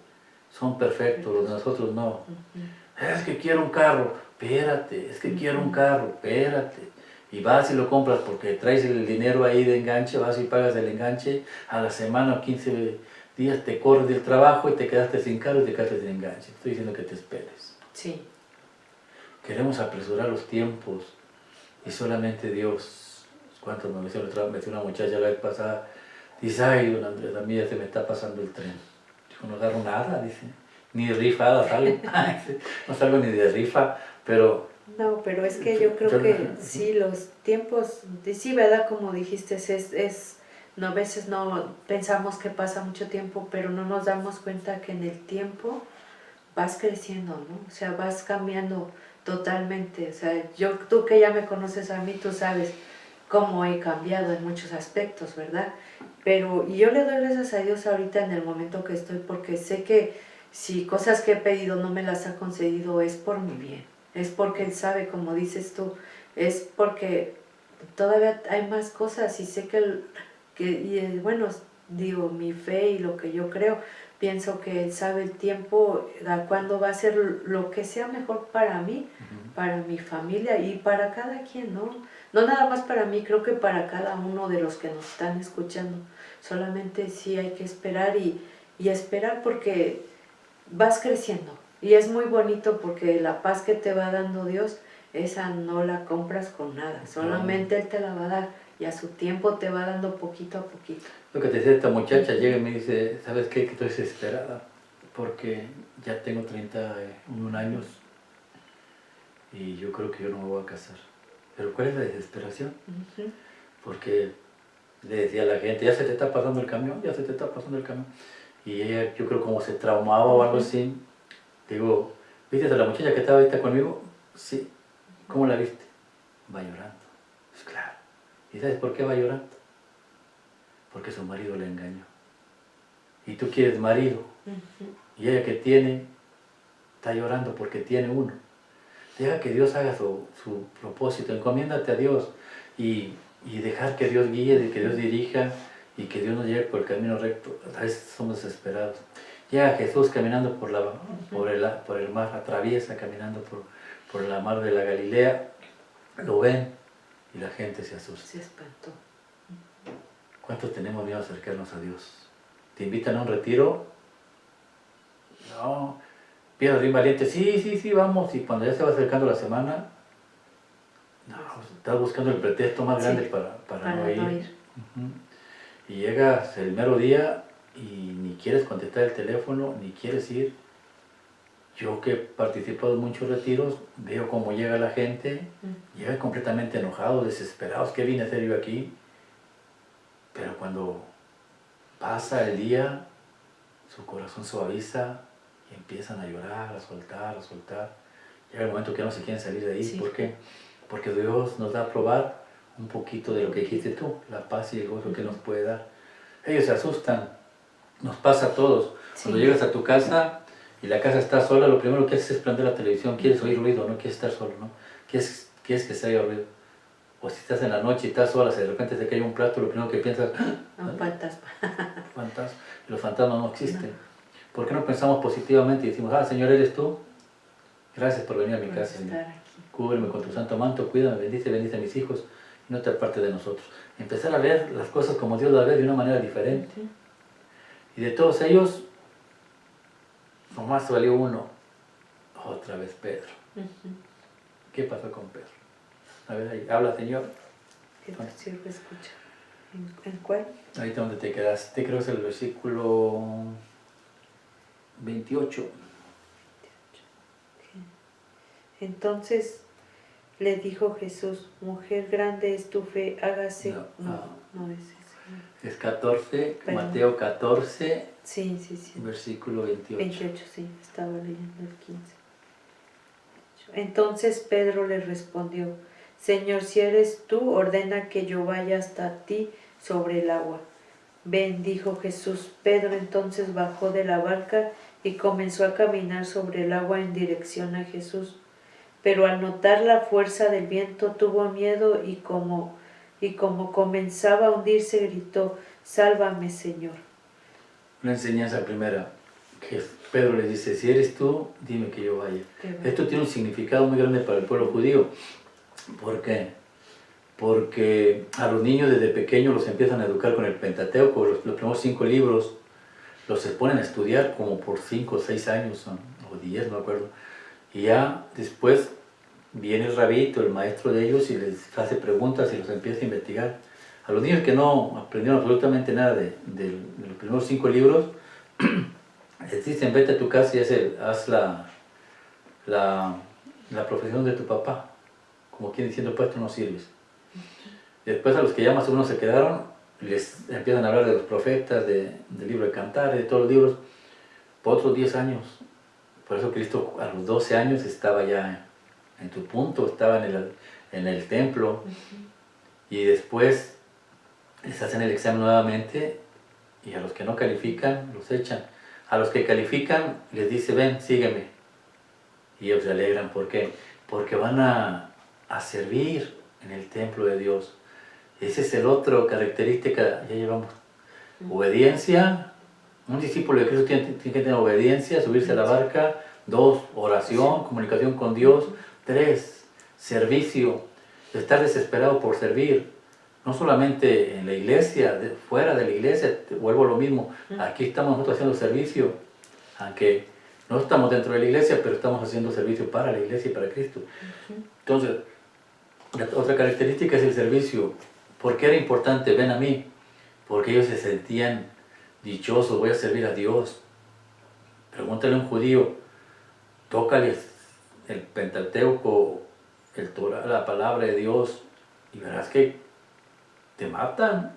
son perfectos, los de nosotros no. Es que quiero un carro, espérate, es que quiero un carro, espérate. Y vas y lo compras porque traes el dinero ahí de enganche, vas y pagas el enganche, a la semana o 15 días te corres del trabajo y te quedaste sin carro y te quedaste sin enganche. Estoy diciendo que te esperes.
Sí.
Queremos apresurar los tiempos y solamente Dios. ¿Cuántos me decía una muchacha la vez pasada? Dice, ay, don Andrés, a mí ya se me está pasando el tren. Dijo, no agarro nada, dice. Ni rifa salgo. No salgo ni de rifa, pero...
No, pero es que yo creo que sí, los tiempos, sí, ¿verdad? Como dijiste, no, a veces no pensamos que pasa mucho tiempo, pero no nos damos cuenta que en el tiempo vas creciendo, ¿no? O sea, vas cambiando totalmente. O sea, tú que ya me conoces a mí, tú sabes cómo he cambiado en muchos aspectos, ¿verdad? Pero y yo le doy gracias a Dios ahorita en el momento que estoy, porque sé que si cosas que he pedido no me las ha concedido es por mi bien, es porque Él sabe, como dices tú, es porque todavía hay más cosas y sé bueno, digo, mi fe y lo que yo creo, pienso que Él sabe el tiempo, a cuándo va a ser lo que sea mejor para mí, para mi familia y para cada quien, ¿no? No nada más para mí, creo que para cada uno de los que nos están escuchando. Solamente sí hay que esperar y esperar porque vas creciendo. Y es muy bonito porque la paz que te va dando Dios, esa no la compras con nada. Solamente Él te la va a dar y a su tiempo te va dando poquito a poquito.
Lo que te decía esta muchacha, llega y me dice, ¿sabes qué? Que estoy desesperada porque ya tengo 31 años y yo creo que yo no me voy a casar. Pero ¿cuál es la desesperación? Porque le decía a la gente, ya se te está pasando el camión, ya se te está pasando el camión. Y ella, yo creo como se traumaba o algo así. Digo, ¿viste a la muchacha que estaba ahorita conmigo? Sí. ¿Cómo la viste? Va llorando. Pues claro. ¿Y sabes por qué va llorando? Porque su marido le engañó. Y tú quieres marido. Y ella que tiene, está llorando porque tiene uno. Deja que Dios haga su propósito. Encomiéndate a Dios. Y dejar que Dios guíe, que Dios dirija y que Dios nos lleve por el camino recto. A veces somos desesperados. Llega Jesús caminando por el mar, atraviesa caminando por la mar de la Galilea, lo ven y la gente se asusta.
Se espantó.
¿Cuántos tenemos miedo a acercarnos a Dios? ¿Te invitan a un retiro? No. Piedras bien valiente, sí, vamos. Y cuando ya se va acercando la semana, no, estás buscando el pretexto más grande para no ir. Y llegas el mero día y ni quieres contestar el teléfono, ni quieres ir. Yo que he participado en muchos retiros, veo cómo llega la gente, llega completamente enojados, desesperados, ¿qué vine a hacer yo aquí? Pero cuando pasa el día, su corazón suaviza y empiezan a llorar, a soltar. llega el momento que no se quieren salir de ahí.
Sí.
¿Por qué? Porque Dios nos da a probar un poquito de lo que dijiste tú, la paz y el gozo que nos puede dar. Ellos se asustan, nos pasa a todos. Cuando
Sí.
llegas a tu casa y la casa está sola, lo primero que haces es prender la televisión, quieres oír ruido, no quieres estar solo, ¿no? Quieres que se haya ruido. O si estás en la noche y estás sola, si de repente se cae un plato, lo primero que piensas,
Un fantasma.
fantasma. Los fantasmas no existen. ¿Por qué no pensamos positivamente y decimos, Señor, ¿eres tú? Gracias por venir a mi
Por
casa, Señor.
estar aquí.
Cúbreme con tu santo manto, cuídame, bendice a mis hijos y no te apartes de nosotros. Empezar a ver las cosas como Dios las ve de una manera diferente.
Ujú.
Y de todos ellos, nomás salió uno, otra vez Pedro.
Ujú.
¿Qué pasó con Pedro? A ver, ahí, habla, Señor.
Que tu siervo escucha. ¿En cuál?
Ahorita donde te quedaste, creo que es el versículo 28.
Entonces le dijo Jesús, mujer, grande es tu fe, hágase... No es ese.
Es 14,
Perdón.
Mateo 14,
Sí.
versículo 28.
28, sí, estaba leyendo el 15. Entonces Pedro le respondió, Señor, si eres tú, ordena que yo vaya hasta ti sobre el agua. Ven, dijo Jesús. Pedro entonces bajó de la barca y comenzó a caminar sobre el agua en dirección a Jesús. Pero al notar la fuerza del viento tuvo miedo y como comenzaba a hundirse gritó, Sálvame, Señor.
Una enseñanza primera, que Pedro le dice, si eres tú, dime que yo vaya. Esto tiene un significado muy grande para el pueblo judío. ¿Por qué? Porque a los niños desde pequeños los empiezan a educar con el Pentateuco, los primeros 5 libros, los ponen a estudiar como por 5 o 6 años, o 10, no me acuerdo. Y ya después viene el rabito, el maestro de ellos, y les hace preguntas y los empieza a investigar. A los niños que no aprendieron absolutamente nada de los primeros 5 libros, les dicen, vete a tu casa y haz la profesión de tu papá. Como quien diciendo, pues tú no sirves. Y después a los que ya más o menos se quedaron, les empiezan a hablar de los profetas, del libro de Cantares, de todos los libros, por otros 10 años. Por eso Cristo a los 12 años estaba ya en tu punto, estaba en el templo. Y después les hacen el examen nuevamente y a los que no califican los echan. A los que califican les dice, ven, sígueme. Y ellos se alegran. ¿Por qué? Porque van a servir en el templo de Dios. Esa es el otro característica, ya llevamos. Obediencia. Un discípulo de Cristo tiene que tener obediencia, subirse a la barca. 2, oración, comunicación con Dios. 3, servicio. Estar desesperado por servir. No solamente en la iglesia, fuera de la iglesia, vuelvo a lo mismo. Aquí estamos nosotros haciendo servicio, aunque no estamos dentro de la iglesia, pero estamos haciendo servicio para la iglesia y para Cristo. Entonces, la otra característica es el servicio. ¿Por qué era importante? Ven a mí. Porque ellos se sentían dichosos, voy a servir a Dios. Pregúntale a un judío, tócales el Pentateuco, el Torah, la palabra de Dios, y verás que te matan.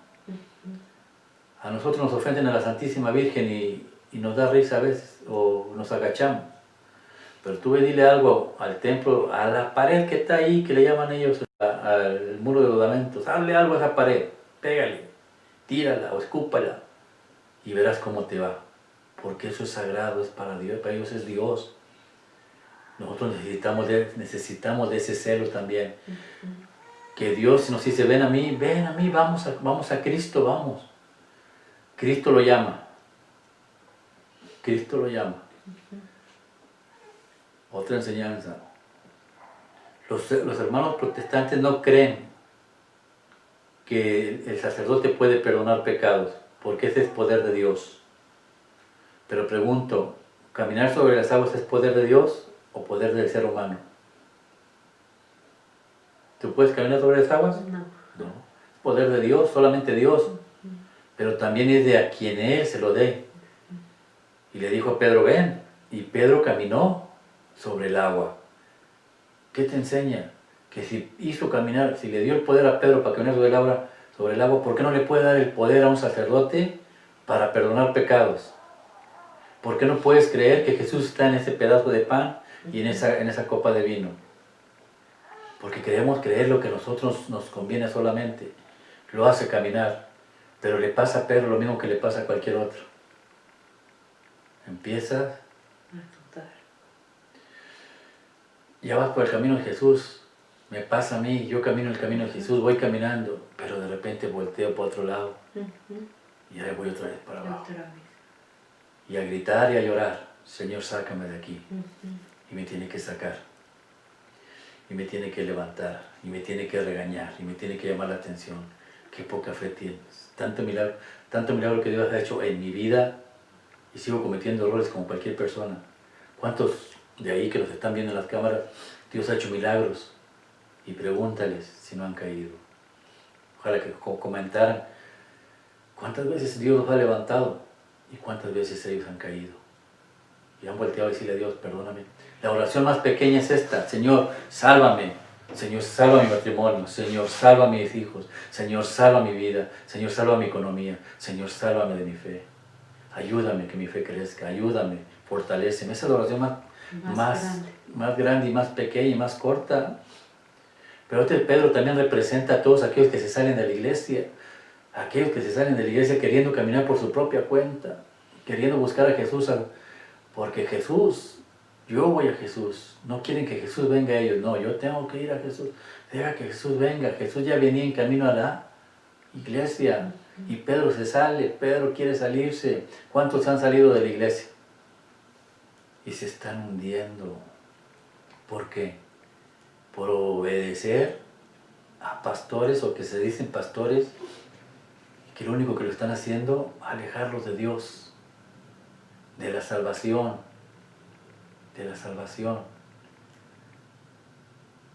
A nosotros nos ofenden a la Santísima Virgen y nos da risa a veces, o nos agachamos. Pero tú ve, dile algo al templo, a la pared que está ahí, que le llaman ellos al muro de los lamentos, hazle algo a esa pared, pégale, tírala o escúpala y verás cómo te va. Porque eso es sagrado, es para Dios, para ellos es Dios. Nosotros necesitamos de ese celo también. Que Dios nos dice, ven a mí, vamos a Cristo, vamos. Cristo lo llama. Cristo lo llama. Otra enseñanza. Los hermanos protestantes no creen que el sacerdote puede perdonar pecados, porque ese es poder de Dios. Pero pregunto, ¿caminar sobre las aguas es poder de Dios o poder del ser humano? ¿Tú puedes caminar sobre las aguas?
No.
No. Es poder de Dios, solamente Dios. Pero también es de a quien Él se lo dé. Y le dijo a Pedro, ven. Y Pedro caminó sobre el agua. ¿Qué te enseña? Que si hizo caminar, si le dio el poder a Pedro para caminar sobre el agua, ¿por qué no le puede dar el poder a un sacerdote para perdonar pecados? ¿Por qué no puedes creer que Jesús está en ese pedazo de pan y en esa copa de vino. Porque queremos creer lo que a nosotros nos conviene solamente. Lo hace caminar. Pero le pasa a Pedro lo mismo que le pasa a cualquier otro. Empiezas, ya vas por el camino de Jesús. Me pasa a mí, yo camino el camino de Jesús, voy caminando, pero de repente volteo por otro lado. Y ahí voy otra vez para abajo. Y a gritar y a llorar, Señor, sácame de aquí. Y me tiene que sacar. Y me tiene que levantar. Y me tiene que regañar. Y me tiene que llamar la atención. Qué poca fe tienes. Tanto milagro que Dios ha hecho en mi vida. Y sigo cometiendo errores como cualquier persona. ¿Cuántos de ahí que nos están viendo en las cámaras, Dios ha hecho milagros? Y pregúntales si no han caído. Ojalá que comentaran cuántas veces Dios los ha levantado y cuántas veces ellos han caído. Y han volteado a decirle a Dios, perdóname. La oración más pequeña es esta: Señor, sálvame. Señor, salva mi matrimonio. Señor, salva a mis hijos. Señor, salva mi vida. Señor, salva mi economía. Señor, sálvame de mi fe. Ayúdame que mi fe crezca. Ayúdame, fortaléceme. Esa es la oración más grande y más pequeña y más corta. Pero Pedro también representa a todos aquellos que se salen de la iglesia. Aquellos que se salen de la iglesia queriendo caminar por su propia cuenta. Queriendo buscar a Jesús. Porque Jesús, yo voy a Jesús. No quieren que Jesús venga a ellos. No, yo tengo que ir a Jesús. Deja que Jesús venga. Jesús ya venía en camino a la iglesia. Y Pedro se sale. Pedro quiere salirse. ¿Cuántos han salido de la iglesia? Y se están hundiendo. ¿Por qué? Por obedecer a pastores o que se dicen pastores, que lo único que lo están haciendo es alejarlos de Dios, de la salvación,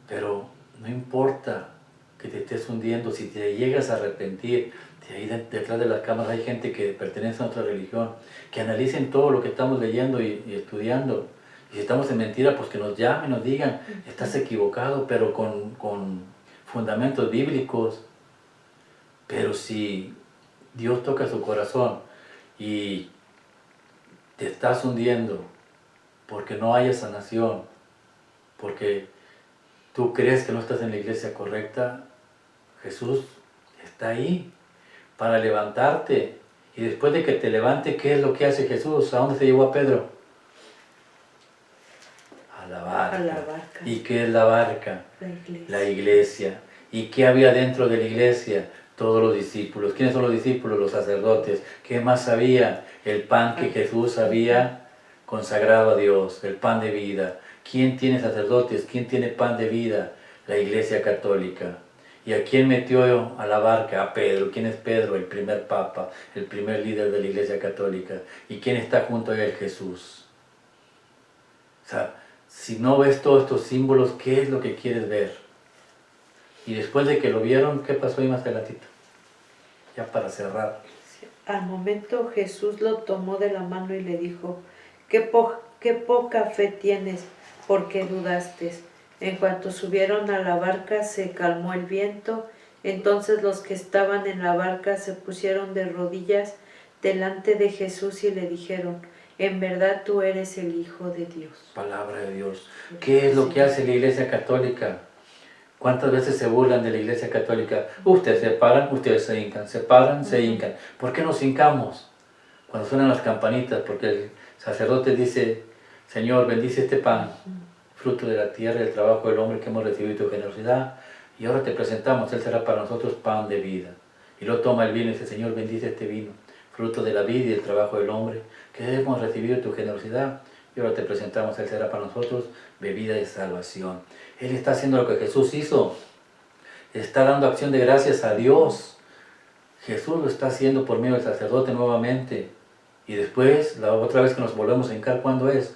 Pero no importa que te estés hundiendo, si te llegas a arrepentir, de ahí detrás de las cámaras hay gente que pertenece a otra religión, que analicen todo lo que estamos leyendo y estudiando. Y si estamos en mentira, pues que nos llamen, nos digan, estás equivocado, pero con fundamentos bíblicos. Pero si Dios toca su corazón y te estás hundiendo porque no haya sanación, porque tú crees que no estás en la iglesia correcta, Jesús está ahí para levantarte. Y después de que te levante, ¿qué es lo que hace Jesús? ¿A dónde se llevó a Pedro? A la barca. ¿Y qué es la barca? La iglesia. ¿Y qué había dentro de la iglesia? Todos los discípulos. ¿Quiénes son los discípulos? Los sacerdotes. ¿Qué más había? El pan que Jesús había consagrado a Dios, el pan de vida. ¿Quién tiene sacerdotes? ¿Quién tiene pan de vida? La iglesia católica. ¿Y a quién metió a la barca? A Pedro. ¿Quién es Pedro? El primer papa, el primer líder de la iglesia católica. ¿Y quién está junto a él? Jesús. O sea, si no ves todos estos símbolos, ¿qué es lo que quieres ver? Y después de que lo vieron, ¿qué pasó ahí más adelantito? Ya para cerrar.
Al momento Jesús lo tomó de la mano y le dijo, qué poca fe tienes, porque dudaste. En cuanto subieron a la barca se calmó el viento, entonces los que estaban en la barca se pusieron de rodillas delante de Jesús y le dijeron, en verdad tú eres el Hijo de Dios.
Palabra de Dios. ¿Qué es lo que hace la Iglesia Católica? ¿Cuántas veces se burlan de la Iglesia Católica? Ustedes se paran, ustedes se hincan, se paran, se hincan. ¿Por qué nos hincamos? Cuando suenan las campanitas, porque el sacerdote dice, Señor, bendice este pan, fruto de la tierra y del trabajo del hombre que hemos recibido tu generosidad, y ahora te presentamos, Él será para nosotros pan de vida. Y luego toma el vino y dice, Señor, bendice este vino, fruto de la vida y del trabajo del hombre, que hemos recibido tu generosidad, y ahora te presentamos, Él será para nosotros bebida de salvación. Él está haciendo lo que Jesús hizo, está dando acción de gracias a Dios. Jesús lo está haciendo por medio del sacerdote nuevamente. Y después, la otra vez que nos volvemos a hincar, ¿cuándo es?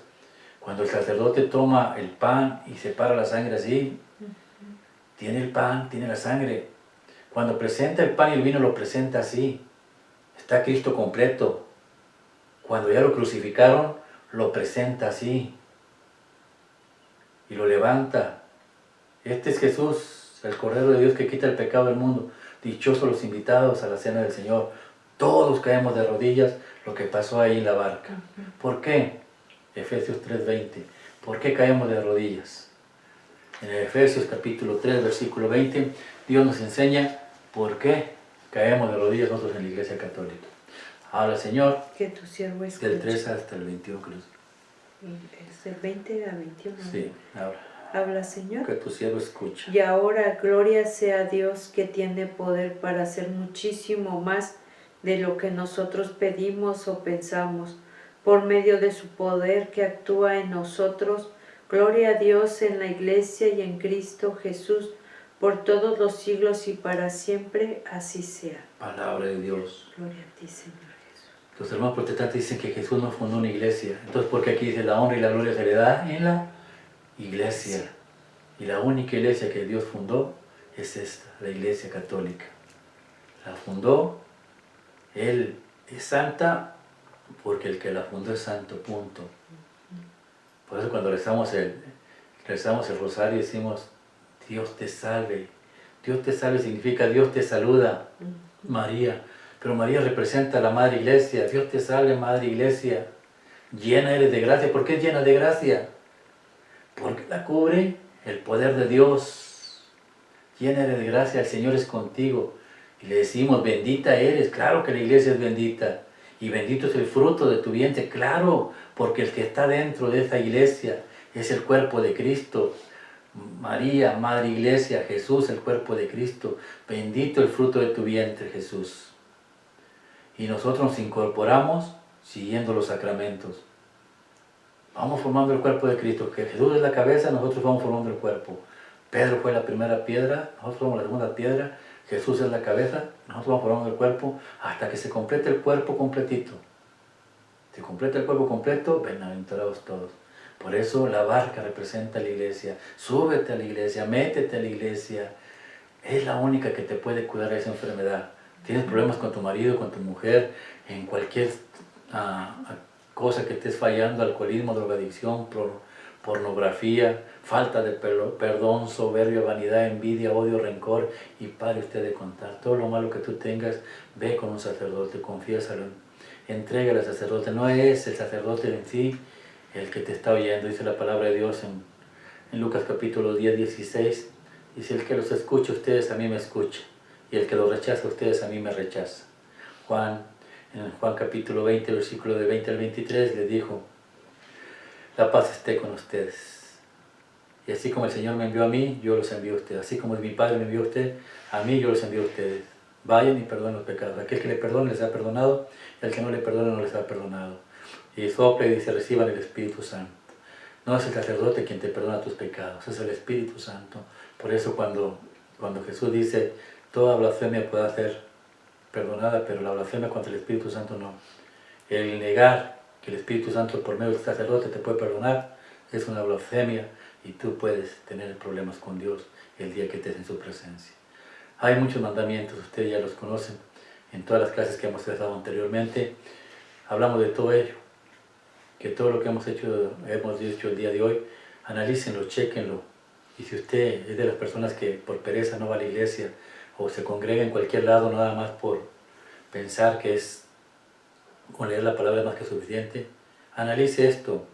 Cuando el sacerdote toma el pan y separa la sangre así. Tiene el pan, tiene la sangre. Cuando presenta el pan y el vino, lo presenta así. Está Cristo completo. Cuando ya lo crucificaron, lo presenta así. Y lo levanta. Este es Jesús, el Cordero de Dios que quita el pecado del mundo. Dichosos los invitados a la cena del Señor. Todos caemos de rodillas, lo que pasó ahí en la barca. ¿Por qué? Efesios 3:20. ¿Por qué caemos de rodillas? En el Efesios capítulo 3, versículo 20, Dios nos enseña por qué caemos de rodillas nosotros en la Iglesia Católica. Habla Señor,
Que tu siervo escuche.
del 3 hasta el 21, creo.
Es del 20 a 21.
Sí, habla.
Habla Señor.
Que tu siervo escucha.
Y ahora gloria sea a Dios que tiene poder para hacer muchísimo más de lo que nosotros pedimos o pensamos, por medio de su poder que actúa en nosotros. Gloria a Dios en la Iglesia y en Cristo Jesús, por todos los siglos y para siempre, así sea.
Palabra de Dios.
Gloria a ti, Señor Jesús.
Los hermanos protestantes dicen que Jesús no fundó una iglesia. Entonces, ¿por qué aquí dice la honra y la gloria se le da en la iglesia? Y la única iglesia que Dios fundó es esta, la Iglesia Católica. La fundó, Él es santa porque el que la fundó es santo, punto. Por eso cuando rezamos el rosario decimos, Dios te salve. Dios te salve significa Dios te saluda, María. Pero María representa a la Madre Iglesia. Dios te salve, Madre Iglesia. Llena eres de gracia. ¿Por qué llena de gracia? Porque la cubre el poder de Dios. Llena eres de gracia, el Señor es contigo. Y le decimos, bendita eres. Claro que la iglesia es bendita. Y bendito es el fruto de tu vientre. Claro, porque el que está dentro de esta iglesia es el cuerpo de Cristo. María, Madre Iglesia, Jesús, el cuerpo de Cristo. Bendito el fruto de tu vientre, Jesús. Y nosotros nos incorporamos siguiendo los sacramentos. Vamos formando el cuerpo de Cristo, que Jesús es la cabeza, nosotros vamos formando el cuerpo. Pedro fue la primera piedra, nosotros somos la segunda piedra, Jesús es la cabeza, nosotros vamos formando el cuerpo hasta que se complete el cuerpo completito. Se completa el cuerpo completo, bienaventurados todos. Por eso la barca representa a la iglesia. Súbete a la iglesia, métete a la iglesia. Es la única que te puede cuidar de esa enfermedad. Tienes problemas con tu marido, con tu mujer, en cualquier cosa que estés fallando, alcoholismo, drogadicción, pornografía, falta de perdón, soberbia, vanidad, envidia, odio, rencor, y pare usted de contar. Todo lo malo que tú tengas, ve con un sacerdote, confiésalo, entrégale al sacerdote. No es el sacerdote en sí el que te está oyendo, dice la palabra de Dios en Lucas capítulo 10, 16, dice, el que los escucha a ustedes, a mí me escucha, y el que los rechaza a ustedes, a mí me rechaza. En Juan capítulo 20, versículo de 20 al 23, le dijo, la paz esté con ustedes. Y así como el Señor me envió a mí, yo los envío a ustedes. Así como mi Padre me envió a usted, a mí yo los envío a ustedes. Vayan y perdonen los pecados. Aquel que le perdone les ha perdonado, y al que no le perdone no les ha perdonado. Y sopla y dice, reciban el Espíritu Santo. No es el sacerdote quien te perdona tus pecados, es el Espíritu Santo. Por eso cuando Jesús dice, toda blasfemia puede ser perdonada, pero la blasfemia contra el Espíritu Santo no. El negar que el Espíritu Santo por medio del sacerdote te puede perdonar es una blasfemia y tú puedes tener problemas con Dios el día que estés en su presencia. Hay muchos mandamientos, ustedes ya los conocen, en todas las clases que hemos tratado anteriormente. Hablamos de todo ello, que todo lo que hemos dicho el día de hoy, analícenlo, chéquenlo. Y si usted es de las personas que por pereza no va a la iglesia o se congrega en cualquier lado nada más por pensar que es con leer la palabra es más que suficiente, analice esto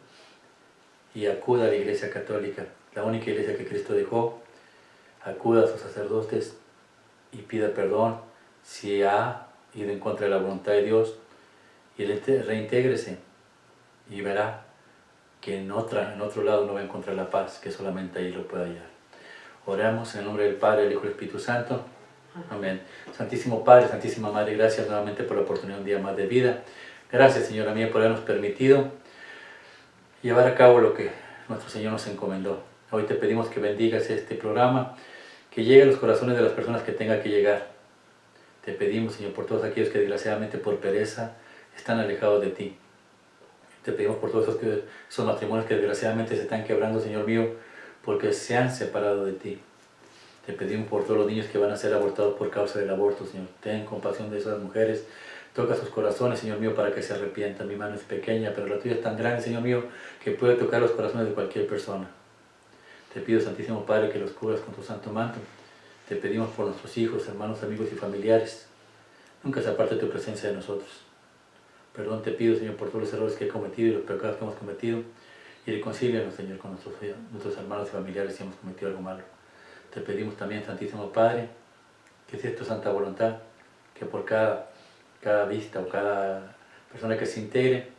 y acuda a la Iglesia Católica, la única iglesia que Cristo dejó. Acuda a sus sacerdotes y pida perdón si ha ido en contra de la voluntad de Dios y reintégrese y verá que en otro lado no va a encontrar la paz, que solamente ahí lo puede hallar. Oramos en el nombre del Padre, del Hijo y del Espíritu Santo. Amén. Santísimo Padre, Santísima Madre, gracias nuevamente por la oportunidad de un día más de vida. Gracias, Señora mía, por habernos permitido llevar a cabo lo que nuestro Señor nos encomendó. Hoy te pedimos que bendigas este programa, que llegue a los corazones de las personas que tenga que llegar. Te pedimos, Señor, por todos aquellos que desgraciadamente por pereza están alejados de ti. Te pedimos por todos esos matrimonios que desgraciadamente se están quebrando, Señor mío, porque se han separado de ti. Te pedimos por todos los niños que van a ser abortados por causa del aborto, Señor. Ten compasión de esas mujeres. Toca sus corazones, Señor mío, para que se arrepientan. Mi mano es pequeña, pero la tuya es tan grande, Señor mío, que puede tocar los corazones de cualquier persona. Te pido, Santísimo Padre, que los cubras con tu santo manto. Te pedimos por nuestros hijos, hermanos, amigos y familiares. Nunca se aparte tu presencia de nosotros. Perdón te pido, Señor, por todos los errores que he cometido y los pecados que hemos cometido. y reconcílianos, Señor, con nuestros hermanos y familiares si hemos cometido algo malo. Te pedimos también, Santísimo Padre, que sea tu santa voluntad, que por cada vista o cada persona que se integre,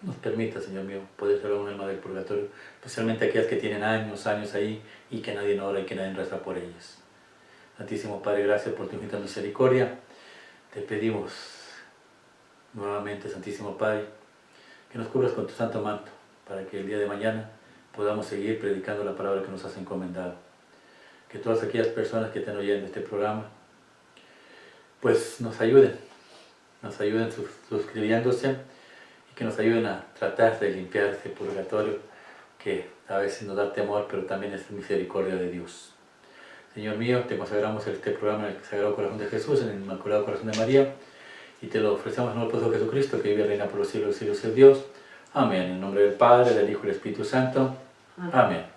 nos permita, Señor mío, poder salvar un alma del purgatorio, especialmente aquellas que tienen años ahí y que nadie ora y que nadie reza por ellas. Santísimo Padre, gracias por tu infinita misericordia. Te pedimos nuevamente, Santísimo Padre, que nos cubras con tu santo manto, para que el día de mañana podamos seguir predicando la palabra que nos has encomendado. Que todas aquellas personas que estén oyendo este programa, pues nos ayuden suscribiéndose y que nos ayuden a tratar de limpiar ese purgatorio que a veces nos da temor, pero también es misericordia de Dios. Señor mío, te consagramos este programa en el Sagrado Corazón de Jesús, en el Inmaculado Corazón de María, y te lo ofrecemos en el poderoso Jesucristo, que vive y reina por los siglos de los siglos, es Dios. Amén. En nombre del Padre, del Hijo y del Espíritu Santo. Amén.